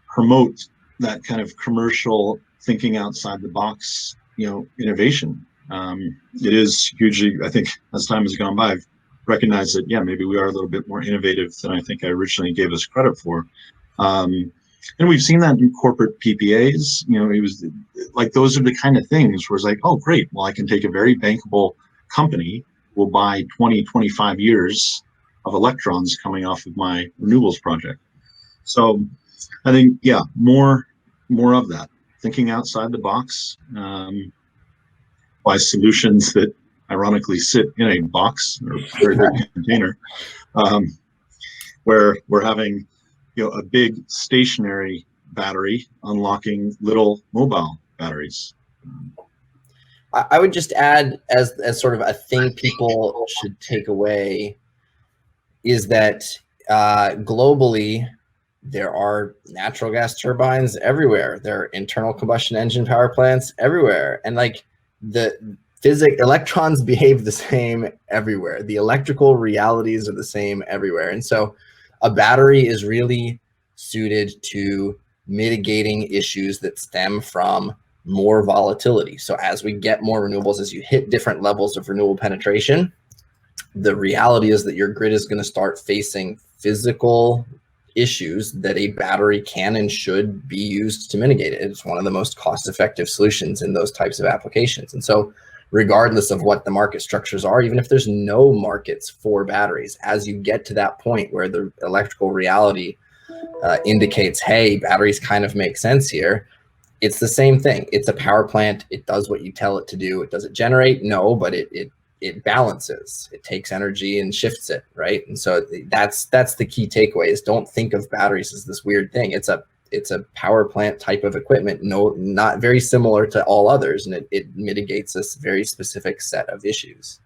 promote that kind of commercial thinking outside the box innovation. It is hugely, I think, as time has gone by, I've recognized that maybe we are a little bit more innovative than I think I originally gave us credit for. And we've seen that in corporate PPAs. It was like, those are the kind of things where it's like, oh great, well, I can take a very bankable company, will buy 20-25 years of electrons coming off of my renewables project. So I think, more of that, thinking outside the box, by solutions that ironically sit in a box or very big container, where we're having a big stationary battery unlocking little mobile batteries. I would just add, as sort of a thing people should take away, is that globally there are natural gas turbines everywhere. There are internal combustion engine power plants everywhere, and like the electrons behave the same everywhere. The electrical realities are the same everywhere, and so a battery is really suited to mitigating issues that stem from more volatility. So as we get more renewables, as you hit different levels of renewable penetration, the reality is that your grid is going to start facing physical issues that a battery can and should be used to mitigate it. It's one of the most cost-effective solutions in those types of applications. And so regardless of what the market structures are, even if there's no markets for batteries, as you get to that point where the electrical reality indicates, hey, batteries kind of make sense here, it's the same thing. It's a power plant. It does what you tell it to do. Does it generate? No, but it it balances, it takes energy and shifts it, right? And so that's the key takeaway, is don't think of batteries as this weird thing. It's a power plant type of equipment, not very similar to all others, and it mitigates this very specific set of issues.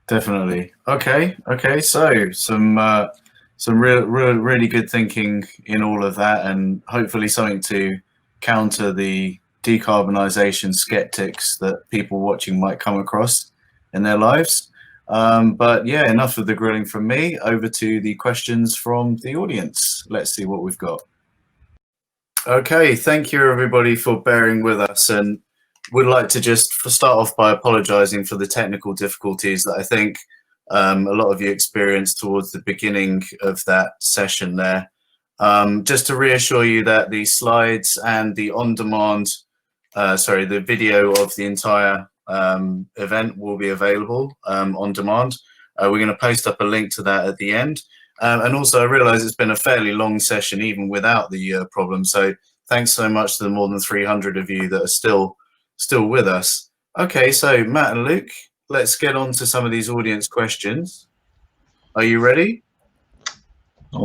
Definitely. Okay. So some really good thinking in all of that, and hopefully something to counter the decarbonisation skeptics that people watching might come across in their lives. But yeah, enough of the grilling from me. Over to the questions from the audience. Let's see what we've got. Okay, thank you everybody for bearing with us, and would like to just start off by apologising for the technical difficulties that I think a lot of you experienced towards the beginning of that session there. Just to reassure you that the slides and the on-demand, the video of the entire event will be available on demand. We're going to post up a link to that at the end. And also, I realise it's been a fairly long session even without the problem. So thanks so much to the more than 300 of you that are still with us. Okay, so Matt and Luke, let's get on to some of these audience questions. Are you ready?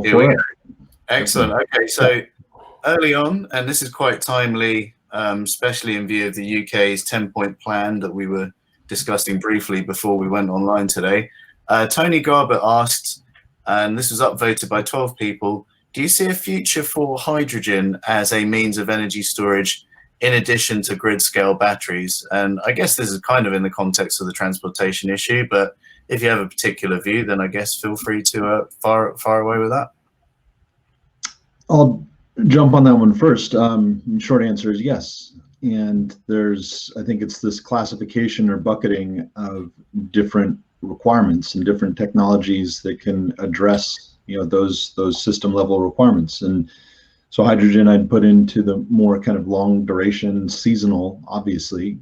Here we go. Excellent. Okay, so early on, and this is quite timely, especially in view of the UK's 10-point plan that we were discussing briefly before we went online today. Tony Garbutt asked, and this was upvoted by 12 people, do you see a future for hydrogen as a means of energy storage in addition to grid-scale batteries? And I guess this is kind of in the context of the transportation issue, but if you have a particular view, then I guess feel free to fire away with that. I'll jump on that one first. Short answer is yes. And I think it's this classification or bucketing of different requirements and different technologies that can address, those system level requirements. And so hydrogen I'd put into the more kind of long duration, seasonal, obviously,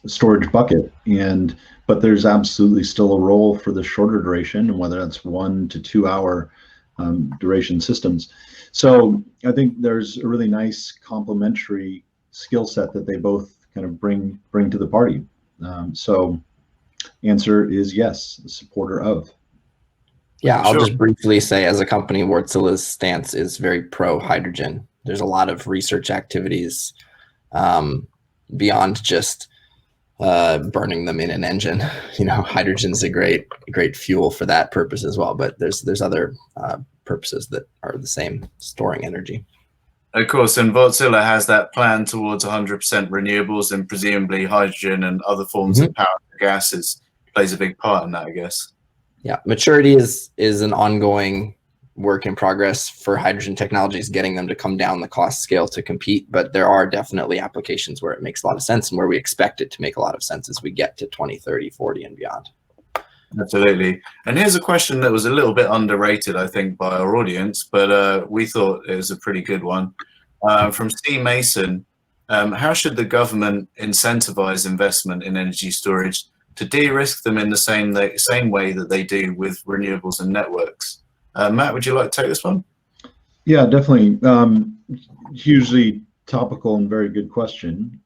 storage bucket. But there's absolutely still a role for the shorter duration, and whether that's 1 to 2 hour duration systems. So I think there's a really nice complementary skill set that they both kind of bring to the party. So answer is yes, a supporter of. Yeah, I'll just briefly say, as a company, Wärtsilä's stance is very pro hydrogen. There's a lot of research activities beyond just burning them in an engine. Hydrogen's a great fuel for that purpose as well. But there's other purposes that are the same, storing energy. Of course, and Wärtsilä has that plan towards 100% renewables, and presumably hydrogen and other forms of power gases plays a big part in that, I guess. Yeah, maturity is an ongoing work in progress for hydrogen technologies, getting them to come down the cost scale to compete. But there are definitely applications where it makes a lot of sense, and where we expect it to make a lot of sense as we get to 2030, 40 and beyond. Absolutely. And here's a question that was a little bit underrated, I think, by our audience, but we thought it was a pretty good one. From C. Mason, how should the government incentivize investment in energy storage to de-risk them in the same way that they do with renewables and networks? Matt, would you like to take this one? Yeah, definitely. Hugely topical and very good question.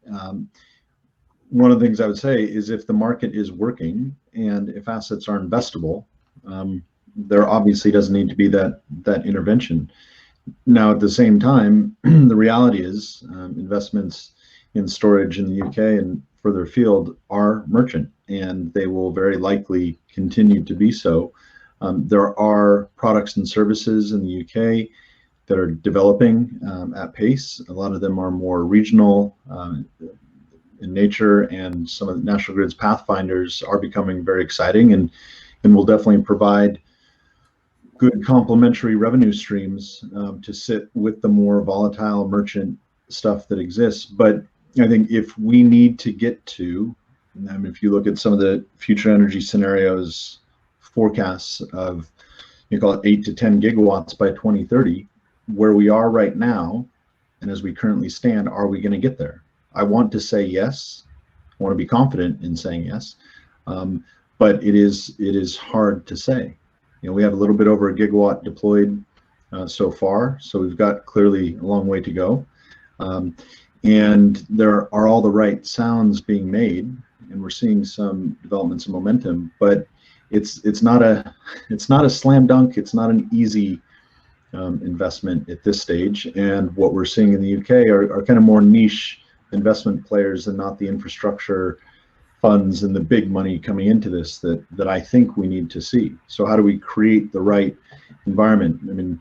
One of the things I would say is, if the market is working and if assets are investable, there obviously doesn't need to be that intervention. Now, at the same time, the reality is investments in storage in the UK and further afield are merchant, and they will very likely continue to be so. There are products and services in the UK that are developing at pace. A lot of them are more regional in nature, and some of the National Grid's pathfinders are becoming very exciting and will definitely provide good complementary revenue streams to sit with the more volatile merchant stuff that exists. But I think if we need to get to, if you look at some of the future energy scenarios forecasts of, you call it 8 to 10 gigawatts by 2030, where we are right now, and as we currently stand, are we going to get there? I want to say yes. I want to be confident in saying yes, but it is hard to say. We have a little bit over a gigawatt deployed so far, so we've got clearly a long way to go. And there are all the right sounds being made and we're seeing some developments and momentum, but it's not a slam dunk. It's not an easy investment at this stage. And what we're seeing in the UK are kind of more niche investment players and not the infrastructure funds and the big money coming into this that I think we need to see. So how do we create the right environment? I mean,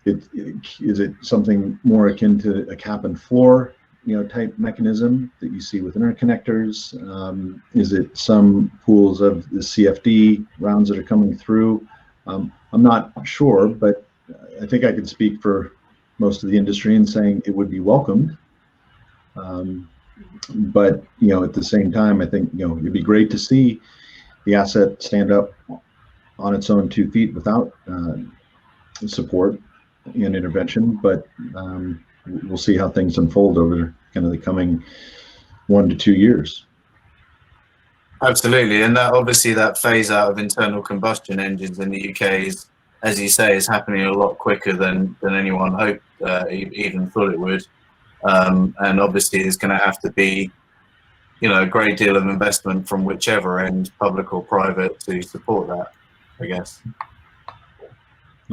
is it something more akin to a cap and floor, type mechanism that you see with interconnectors? Is it some pools of the CFD rounds that are coming through? I'm not sure, but I think I can speak for most of the industry in saying it would be welcomed. But at the same time, I think it'd be great to see the asset stand up on its own 2 feet without support and intervention. But we'll see how things unfold over kind of the coming 1 to 2 years. Absolutely, and that obviously that phase out of internal combustion engines in the UK is, as you say, is happening a lot quicker than anyone hoped, even thought it would. And obviously there's going to have to be, a great deal of investment from whichever end, public or private, to support that, I guess.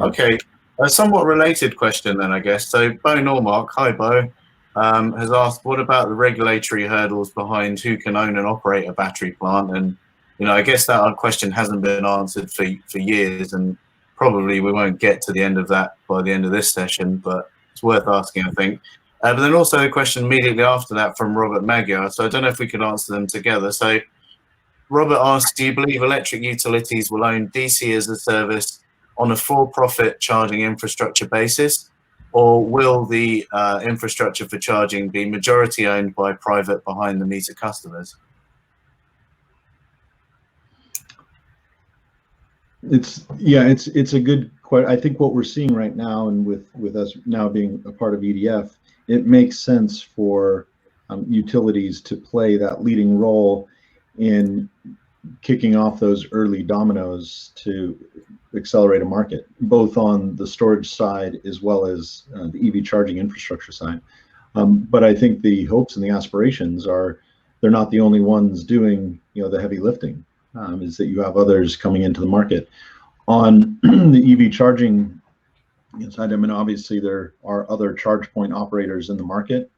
Okay, a somewhat related question then, I guess. So Bo Normark, hi Bo, has asked, what about the regulatory hurdles behind who can own and operate a battery plant? And, I guess that question hasn't been answered for years, and probably we won't get to the end of that by the end of this session, but it's worth asking, I think. But then also a question immediately after that from Robert Magyar. So I don't know if we could answer them together. So Robert asks, do you believe electric utilities will own DC as a service on a for-profit charging infrastructure basis, or will the infrastructure for charging be majority owned by private behind-the-meter customers? It's a good question. I think what we're seeing right now, and with us now being a part of EDF, it makes sense for utilities to play that leading role in kicking off those early dominoes to accelerate a market, both on the storage side as well as the EV charging infrastructure side. But I think the hopes and the aspirations are they're not the only ones doing the heavy lifting. Is that you have others coming into the market on the EV charging side. I mean, obviously there are other charge point operators in the market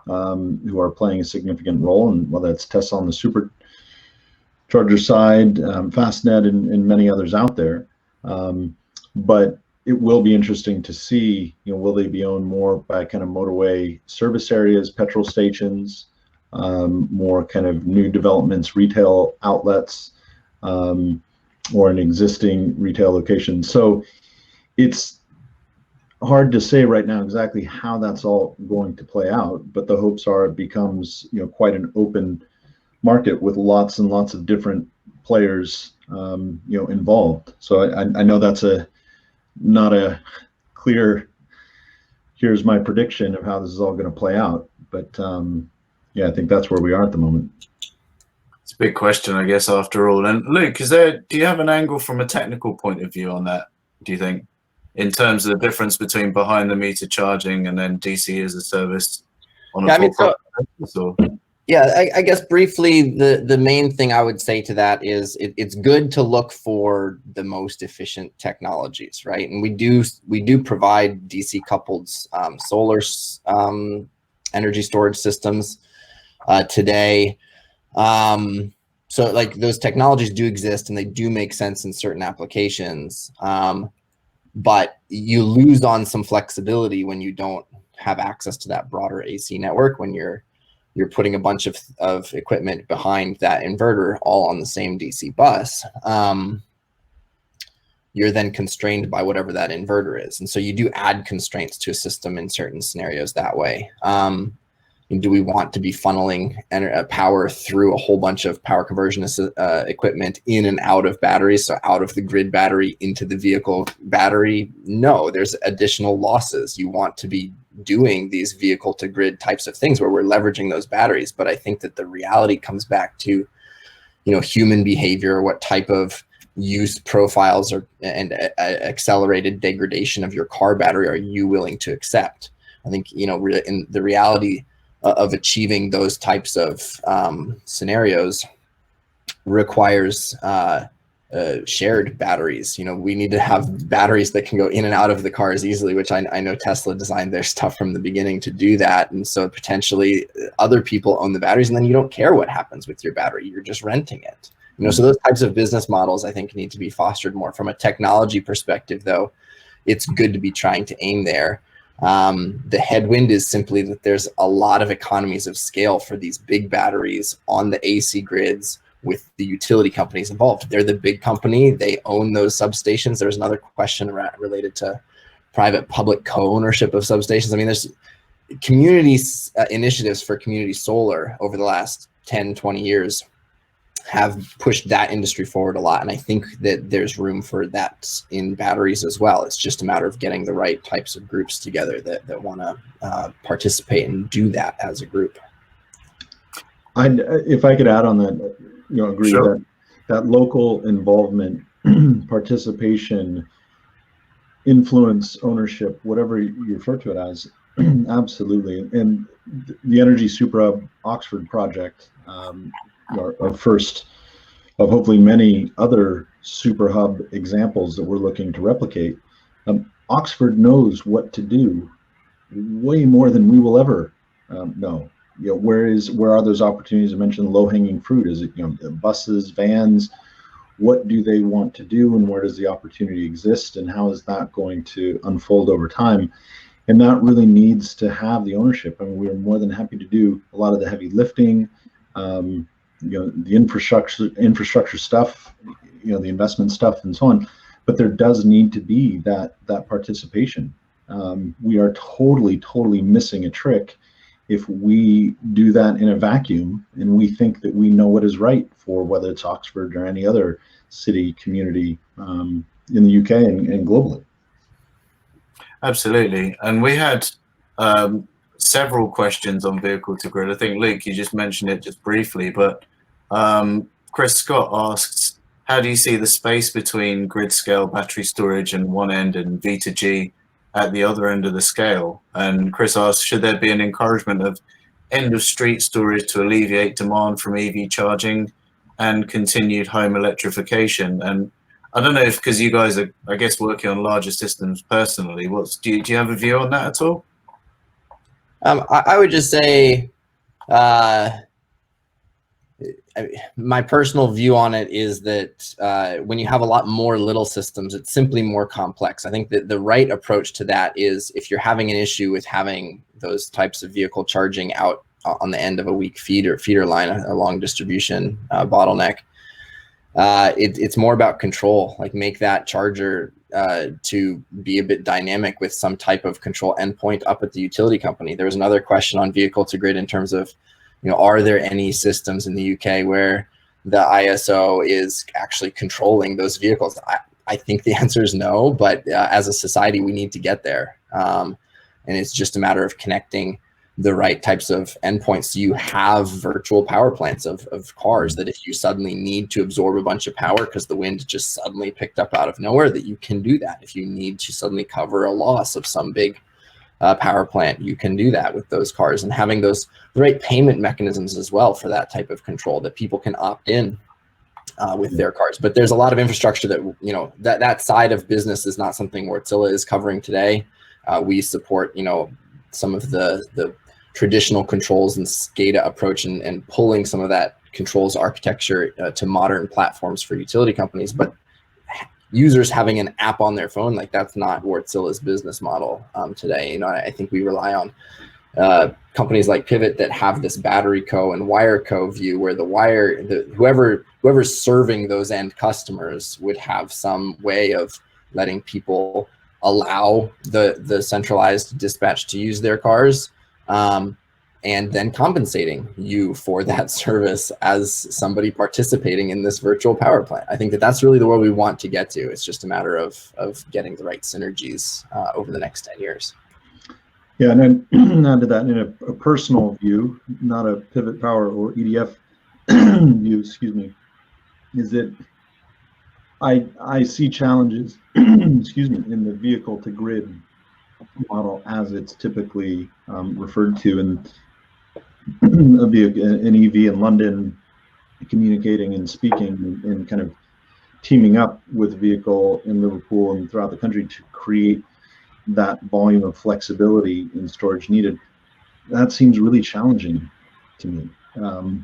who are playing a significant role, and whether it's Tesla on the supercharger side, Fastnet, and many others out there. But it will be interesting to see, will they be owned more by kind of motorway service areas, petrol stations, more kind of new developments, retail outlets, or an existing retail location. So it's hard to say right now exactly how that's all going to play out, but the hopes are it becomes quite an open market with lots and lots of different players involved. So I know that's not a clear here's my prediction of how this is all going to play out, but I think that's where we are at the moment. It's a big question, I guess, after all. And Luke, do you have an angle from a technical point of view on that, do you think, in terms of the difference between behind the meter charging and then DC as a service on a I guess briefly, the main thing I would say to that is it's good to look for the most efficient technologies, right? And we do provide DC coupled solar energy storage systems today. So like those technologies do exist and they do make sense in certain applications. But you lose on some flexibility when you don't have access to that broader AC network, when you're putting a bunch of equipment behind that inverter all on the same DC bus. You're then constrained by whatever that inverter is. And so you do add constraints to a system in certain scenarios that way. Do we want to be funneling power through a whole bunch of power conversion equipment in and out of batteries, so out of the grid battery into the vehicle battery? No, there's additional losses. You want to be doing these vehicle to grid types of things where we're leveraging those batteries. But I think that the reality comes back to, human behavior, what type of use profiles and accelerated degradation of your car battery are you willing to accept? I think, in the reality of achieving those types of scenarios requires shared batteries. You know, we need to have batteries that can go in and out of the cars easily, which I know Tesla designed their stuff from the beginning to do that. And so potentially other people own the batteries, and then you don't care what happens with your battery. You're just renting it. You know, so those types of business models, I think, need to be fostered more. From a technology perspective, though, it's good to be trying to aim there. The headwind is simply that there's a lot of economies of scale for these big batteries on the AC grids with the utility companies involved. They're the big company, they own those substations. There's another question related to private public co-ownership of substations. I mean, there's community initiatives for community solar over the last 10, 20 years have pushed that industry forward a lot. And I think that there's room for that in batteries as well. It's just a matter of getting the right types of groups together that want to participate and do that as a group. If I could add on that, you know, agree Sure. that local involvement, participation, influence, ownership, whatever you refer to it as, absolutely. And the Energy Super Hub Oxford project, our first of hopefully many other super hub examples that we're looking to replicate. Oxford knows what to do way more than we will ever know. You know, where are those opportunities? I mentioned low-hanging fruit. Is it, you know, buses, vans? What do they want to do, and where does the opportunity exist, and how is that going to unfold over time? And that really needs to have the ownership. I mean, we are more than happy to do a lot of the heavy lifting, you know, the infrastructure stuff, you know, the investment stuff, and so on. But there does need to be that participation. We are totally missing a trick if we do that in a vacuum and we think that we know what is right for whether it's Oxford or any other city, community in the UK and globally. Absolutely. And we had several questions on vehicle to grid. I think, Luke, you just mentioned it just briefly, but Chris Scott asks, how do you see the space between grid scale battery storage on one end and V2G at the other end of the scale? And Chris asks, should there be an encouragement of end of street storage to alleviate demand from EV charging and continued home electrification? And I don't know if, because you guys are, I guess, working on larger systems personally, do you have a view on that at all? I would just say, my personal view on it is that when you have a lot more little systems, it's simply more complex. I think that the right approach to that is, if you're having an issue with having those types of vehicle charging out on the end of a weak feeder line, a long distribution bottleneck, it's more about control. Like, make that charger to be a bit dynamic with some type of control endpoint up at the utility company. There was another question on vehicle to grid in terms of, you know, are there any systems in the UK where the ISO is actually controlling those vehicles? I think the answer is no, but as a society, we need to get there. And it's just a matter of connecting the right types of endpoints. So you have virtual power plants of cars that if you suddenly need to absorb a bunch of power because the wind just suddenly picked up out of nowhere, that you can do that. If you need to suddenly cover a loss of some big power plant, you can do that with those cars, and having the right payment mechanisms as well for that type of control, that people can opt in with their cars. But there's a lot of infrastructure that, you know, that side of business is not something Wärtsilä is covering today. We support, you know, some of the traditional controls and SCADA approach and pulling some of that controls architecture to modern platforms for utility companies. But users having an app on their phone, like, that's not Wärtsilä's business model today. You know, I think we rely on companies like Pivot that have this battery co and wire co view, where whoever's serving those end customers would have some way of letting people allow the centralized dispatch to use their cars, and then compensating you for that service as somebody participating in this virtual power plant. I think that that's really the world we want to get to. It's just a matter of getting the right synergies over the next 10 years. Yeah, and then add to that, in a personal view, not a Pivot Power or EDF view, excuse me, is that I see challenges, excuse me, in the vehicle to grid model as it's typically referred to. And an EV in London communicating and speaking and kind of teaming up with a vehicle in Liverpool and throughout the country to create that volume of flexibility in storage needed. That seems really challenging to me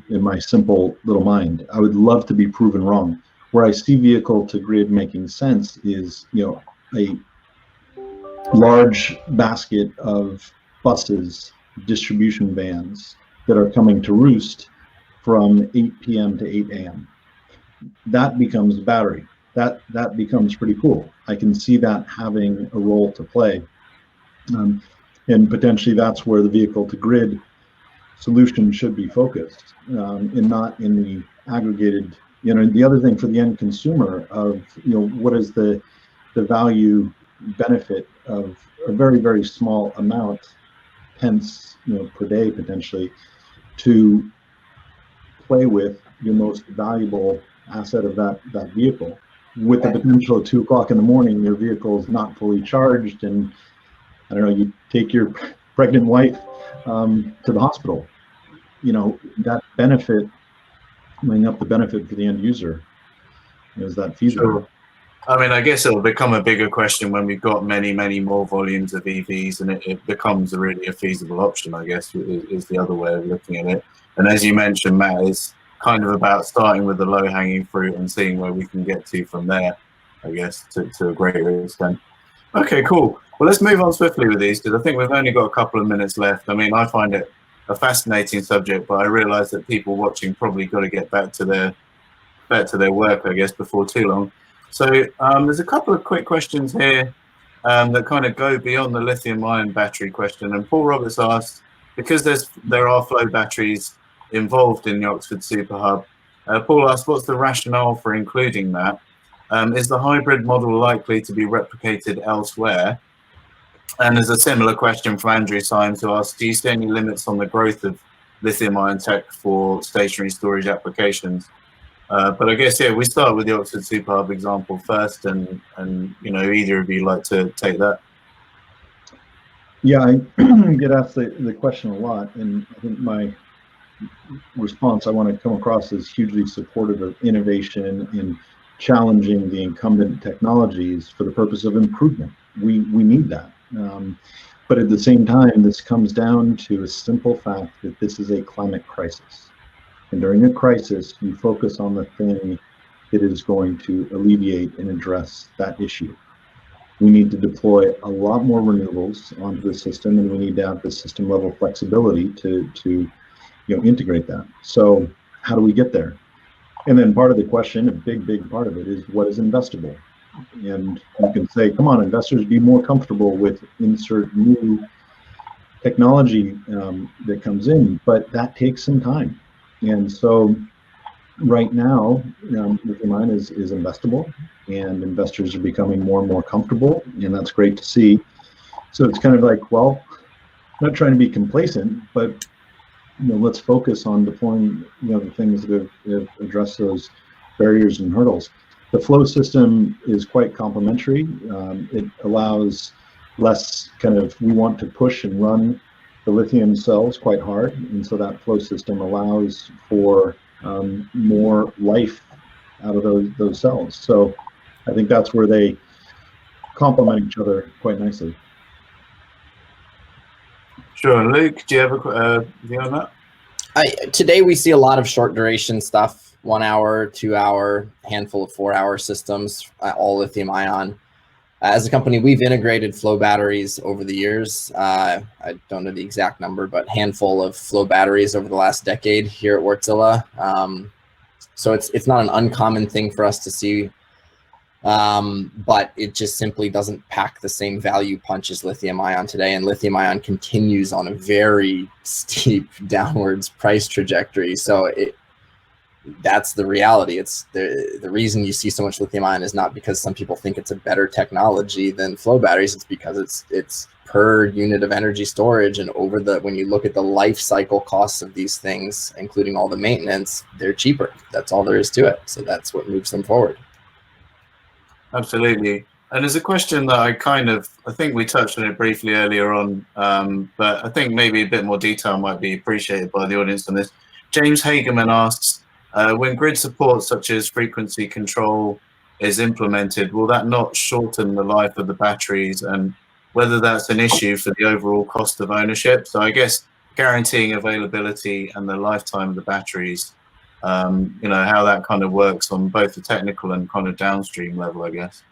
in my simple little mind. I would love to be proven wrong. Where I see vehicle to grid making sense is, a large basket of buses, distribution vans that are coming to roost from 8 p.m. to 8 a.m. That becomes battery. That becomes pretty cool. I can see that having a role to play. And potentially that's where the vehicle to grid solution should be focused, and not in the aggregated, the other thing for the end consumer of, what is the value benefit of a very, very small amount, pence, per day potentially, to play with your most valuable asset of that vehicle, with the potential at 2 o'clock in the morning, your vehicle is not fully charged, and I don't know, you take your pregnant wife to the hospital. That benefit, weighing up the benefit for the end user, is that feasible? Sure. I mean, I guess it'll become a bigger question when we've got many, many more volumes of EVs, and it becomes really a feasible option, I guess, is the other way of looking at it. And as you mentioned, Matt, it's kind of about starting with the low-hanging fruit and seeing where we can get to from there, I guess, to a greater extent. Okay, cool. Well, let's move on swiftly with these, because I think we've only got a couple of minutes left. I mean, I find it a fascinating subject, but I realise that people watching probably got to get back to their work, I guess, before too long. So there's a couple of quick questions here that kind of go beyond the lithium-ion battery question. And Paul Roberts asked, because there are flow batteries involved in the Oxford Super Hub, Paul asked, what's the rationale for including that? Is the hybrid model likely to be replicated elsewhere? And there's a similar question from Andrew Symes, who asked, do you see any limits on the growth of lithium-ion tech for stationary storage applications? But I guess, we start with the Oxford Super Hub example first, and either of you like to take that? Yeah, I get asked the question a lot, and I think my response, I want to come across as hugely supportive of innovation and challenging the incumbent technologies for the purpose of improvement. We need that. But at the same time, this comes down to a simple fact that this is a climate crisis. And during a crisis, you focus on the thing that is going to alleviate and address that issue. We need to deploy a lot more renewables onto the system, and we need to have the system level flexibility to integrate that. So how do we get there? And then part of the question, a big part of it, is what is investable? And you can say, come on, investors, be more comfortable with insert new technology that comes in, but that takes some time. And so right now, lithium-ion is investable, and investors are becoming more and more comfortable, and that's great to see. So it's kind of like, well, I'm not trying to be complacent, but let's focus on deploying the things that have addressed those barriers and hurdles. The flow system is quite complementary. It allows less we want to push and run the lithium cells quite hard, and so that flow system allows for more life out of those cells. So I think that's where they complement each other quite nicely. Sure. Luke, do you have a view on that? Today we see a lot of short duration stuff, 1 hour, 2 hour, handful of 4 hour systems, all lithium ion. As a company, we've integrated flow batteries over the years. I don't know the exact number, but handful of flow batteries over the last decade here at Wärtsilä. So it's not an uncommon thing for us to see, but it just simply doesn't pack the same value punch as lithium ion today. And lithium ion continues on a very steep downwards price trajectory. So that's the reality. It's the reason you see so much lithium ion is not because some people think it's a better technology than flow batteries. It's because it's per unit of energy storage, and when you look at the life cycle costs of these things, including all the maintenance, they're cheaper. That's all there is to it. So that's what moves them forward. Absolutely. And there's a question that I think we touched on it briefly earlier on, but I think maybe a bit more detail might be appreciated by the audience on this. James Hagerman asks, when grid support such as frequency control is implemented, will that not shorten the life of the batteries, and whether that's an issue for the overall cost of ownership? So I guess guaranteeing availability and the lifetime of the batteries, how that kind of works on both the technical and kind of downstream level, I guess.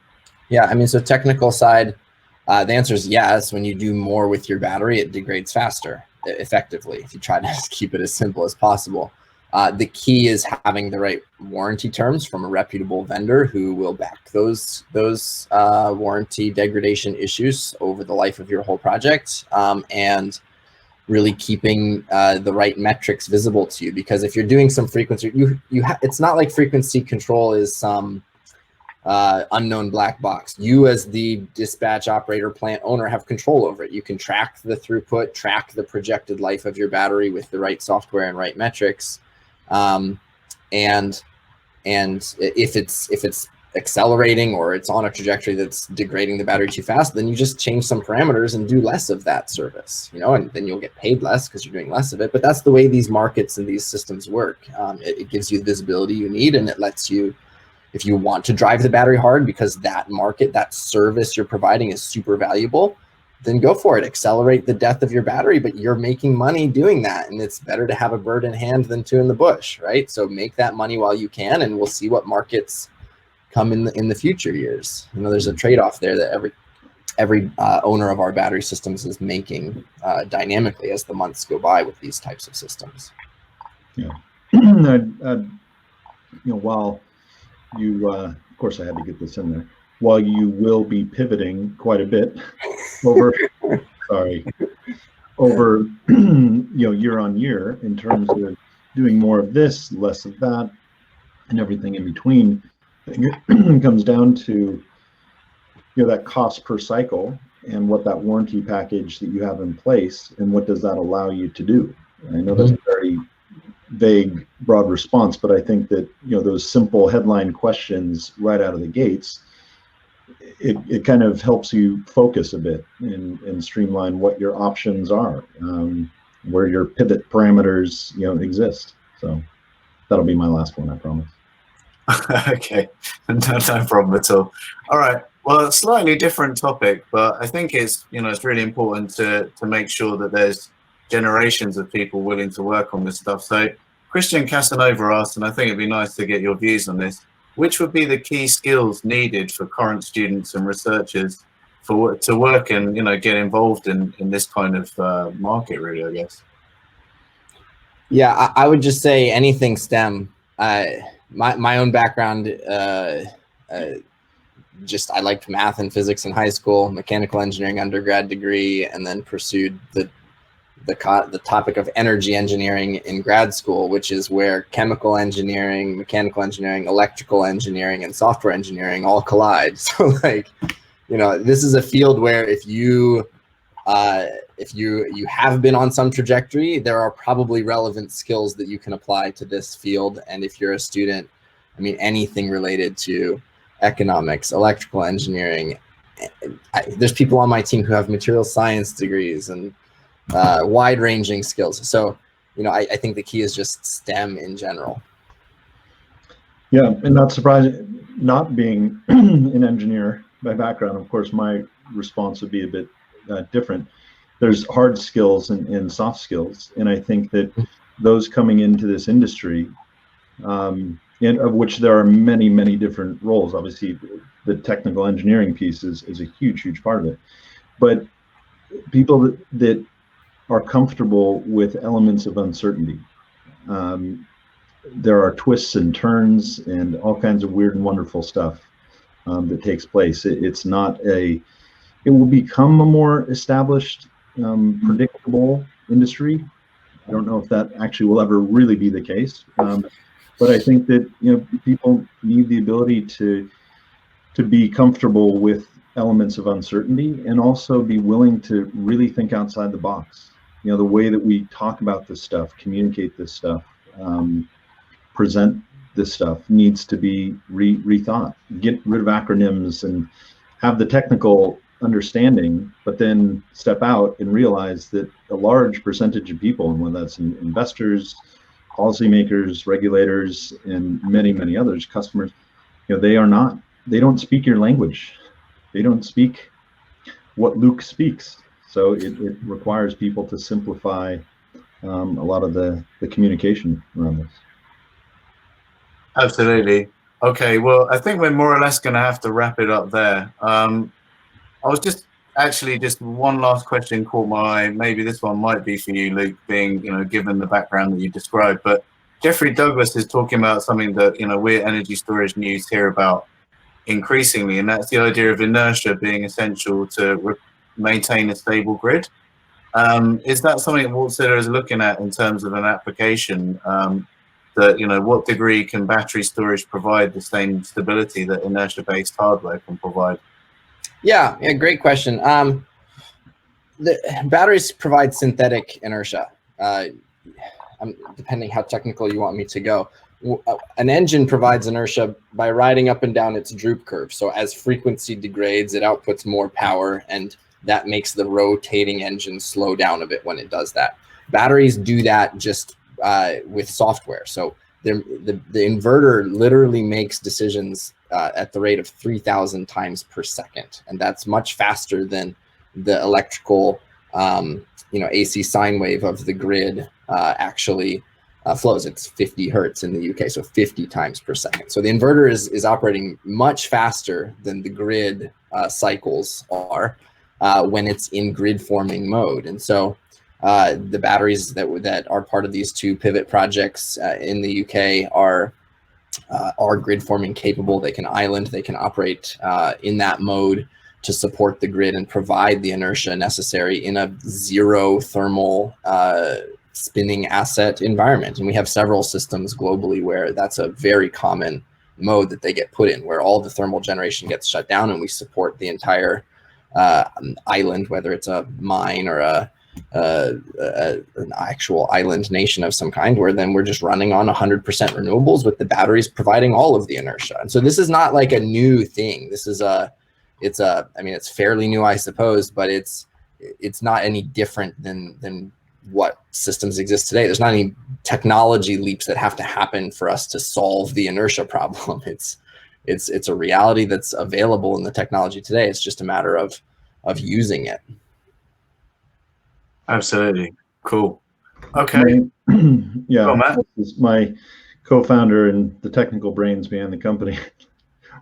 Yeah, I mean, so technical side, the answer is yes. When you do more with your battery, it degrades faster, effectively, if you try to keep it as simple as possible. The key is having the right warranty terms from a reputable vendor who will back those warranty degradation issues over the life of your whole project, and really keeping the right metrics visible to you. Because if you're doing some frequency, it's not like frequency control is some unknown black box. You as the dispatch operator, plant owner, have control over it. You can track the throughput, track the projected life of your battery with the right software and right metrics. And if it's accelerating or it's on a trajectory that's degrading the battery too fast, then you just change some parameters and do less of that service, and then you'll get paid less because you're doing less of it. But that's the way these markets and these systems work. It gives you the visibility you need, and it lets you, if you want to drive the battery hard because that market, that service you're providing is super valuable, then go for it. Accelerate the death of your battery, but you're making money doing that. And it's better to have a bird in hand than two in the bush, right? So make that money while you can, and we'll see what markets come in the future years. There's a trade-off there that every owner of our battery systems is making dynamically as the months go by with these types of systems. Yeah. While you, of course I had to get this in there, while you will be pivoting quite a bit over year on year in terms of doing more of this, less of that, and everything in between, I think it comes down to that cost per cycle and what that warranty package that you have in place, and what does that allow you to do. I know that's a very vague, broad response, but I think that those simple headline questions right out of the gates, it kind of helps you focus a bit and streamline what your options are, where your pivot parameters exist. So that'll be my last one, I promise. Okay, no problem at all. All right. Well, a slightly different topic, but I think it's really important to make sure that there's generations of people willing to work on this stuff. So Christian Casanova asked, and I think it'd be nice to get your views on this, which would be the key skills needed for current students and researchers to work and get involved in this kind of market, really, I guess? Yeah, I would just say anything STEM. My own background, I liked math and physics in high school, mechanical engineering undergrad degree, and then pursued the topic of energy engineering in grad school, which is where chemical engineering, mechanical engineering, electrical engineering, and software engineering all collide. So this is a field where if you have been on some trajectory, there are probably relevant skills that you can apply to this field. And if you're a student, I mean, anything related to economics, electrical engineering, there's people on my team who have material science degrees and wide-ranging skills. So, I think the key is just STEM in general. Yeah, and not surprising, not being an engineer by background, of course, my response would be a bit different. There's hard skills and soft skills, and I think that those coming into this industry, and of which there are many, many different roles. Obviously, the technical engineering piece is a huge part of it, but people that are comfortable with elements of uncertainty. There are twists and turns and all kinds of weird and wonderful stuff that takes place. It will become a more established, predictable industry. I don't know if that actually will ever really be the case, but I think that people need the ability to be comfortable with elements of uncertainty and also be willing to really think outside the box. The way that we talk about this stuff, communicate this stuff, present this stuff needs to be rethought. Get rid of acronyms and have the technical understanding, but then step out and realize that a large percentage of people, and whether that's investors, policymakers, regulators, and many, many others, customers, they don't speak your language. They don't speak what Luke speaks. So it requires people to simplify a lot of the communication around this. Absolutely. Okay, well, I think we're more or less going to have to wrap it up there. I was just one last question caught my eye. Maybe this one might be for you, Luke, being, given the background that you described. But Jeffrey Douglas is talking about something that, we're Energy Storage News hear about increasingly, and that's the idea of inertia being essential to maintain a stable grid. Is that something that Wärtsilä is looking at in terms of an application? That, what degree can battery storage provide the same stability that inertia-based hardware can provide? Yeah, great question. The batteries provide synthetic inertia. Depending how technical you want me to go. An engine provides inertia by riding up and down its droop curve. So as frequency degrades, it outputs more power, and that makes the rotating engine slow down a bit when it does that. Batteries do that just with software. So the inverter literally makes decisions at the rate of 3,000 times per second, and that's much faster than the electrical, AC sine wave of the grid actually flows. It's 50 hertz in the UK, so 50 times per second. So the inverter is operating much faster than the grid cycles are when it's in grid forming mode. And so the batteries that are part of these two pivot projects in the UK are grid forming capable. They can island, they can operate in that mode to support the grid and provide the inertia necessary in a zero thermal spinning asset environment. And we have several systems globally where that's a very common mode that they get put in, where all the thermal generation gets shut down and we support the entire island, whether it's a mine or an actual island nation of some kind, where then we're just running on 100% renewables with the batteries providing all of the inertia. And so this is not like a new thing. This is it's fairly new, I suppose, but it's not any different than what systems exist today. There's not any technology leaps that have to happen for us to solve the inertia problem. It's a reality that's available in the technology today. It's just a matter of using it. Absolutely. Cool. Okay. Yeah, Go on, Matt. this is my co-founder and the technical brains behind the company.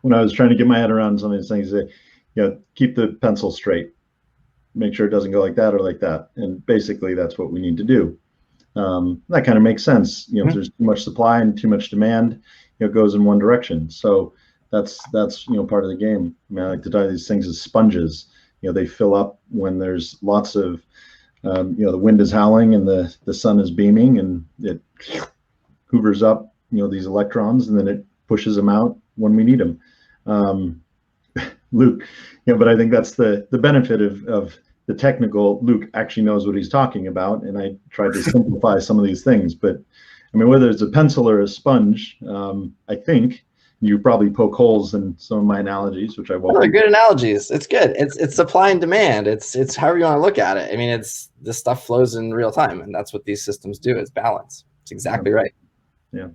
When I was trying to get my head around some of these things, keep the pencil straight, make sure it doesn't go like that or like that. And basically that's what we need to do. That kind of makes sense. If there's too much supply and too much demand, it goes in one direction. So that's part of the game. I mean, I like to tie these things as sponges. They fill up when there's lots of the wind is howling and the sun is beaming, and it hoovers up these electrons, and then it pushes them out when we need them. Luke, but I think that's the benefit of the technical. Luke actually knows what he's talking about, and I tried to simplify some of these things. But I mean, whether it's a pencil or a sponge, I think you probably poke holes in some of my analogies, which I won't. They're good analogies. It's good. It's supply and demand. It's however you want to look at it. I mean, this stuff flows in real time, and that's what these systems do. It's balance. It's exactly right. Yeah.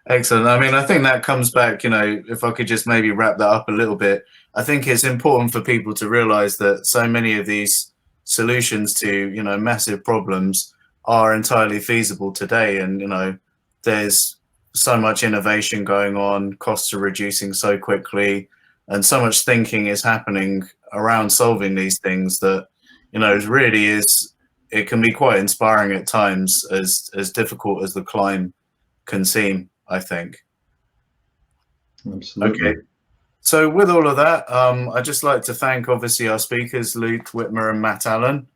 Excellent. I mean, I think that comes back, if I could just maybe wrap that up a little bit, I think it's important for people to realize that so many of these solutions to, massive problems are entirely feasible today. And, there's so much innovation going on, costs are reducing so quickly, and so much thinking is happening around solving these things that, it can be quite inspiring at times, as difficult as the climb can seem, I think. Absolutely. Okay. So with all of that, I'd just like to thank, obviously, our speakers, Luke Whitmer and Matt Allen.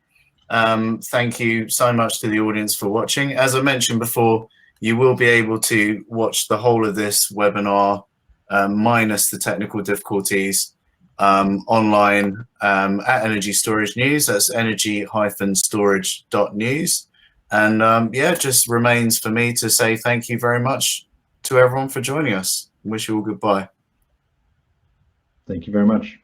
Thank you so much to the audience for watching. As I mentioned before, you will be able to watch the whole of this webinar, minus the technical difficulties, online at Energy Storage News. That's energy-storage.news. And it just remains for me to say thank you very much to everyone for joining us. Wish you all goodbye. Thank you very much.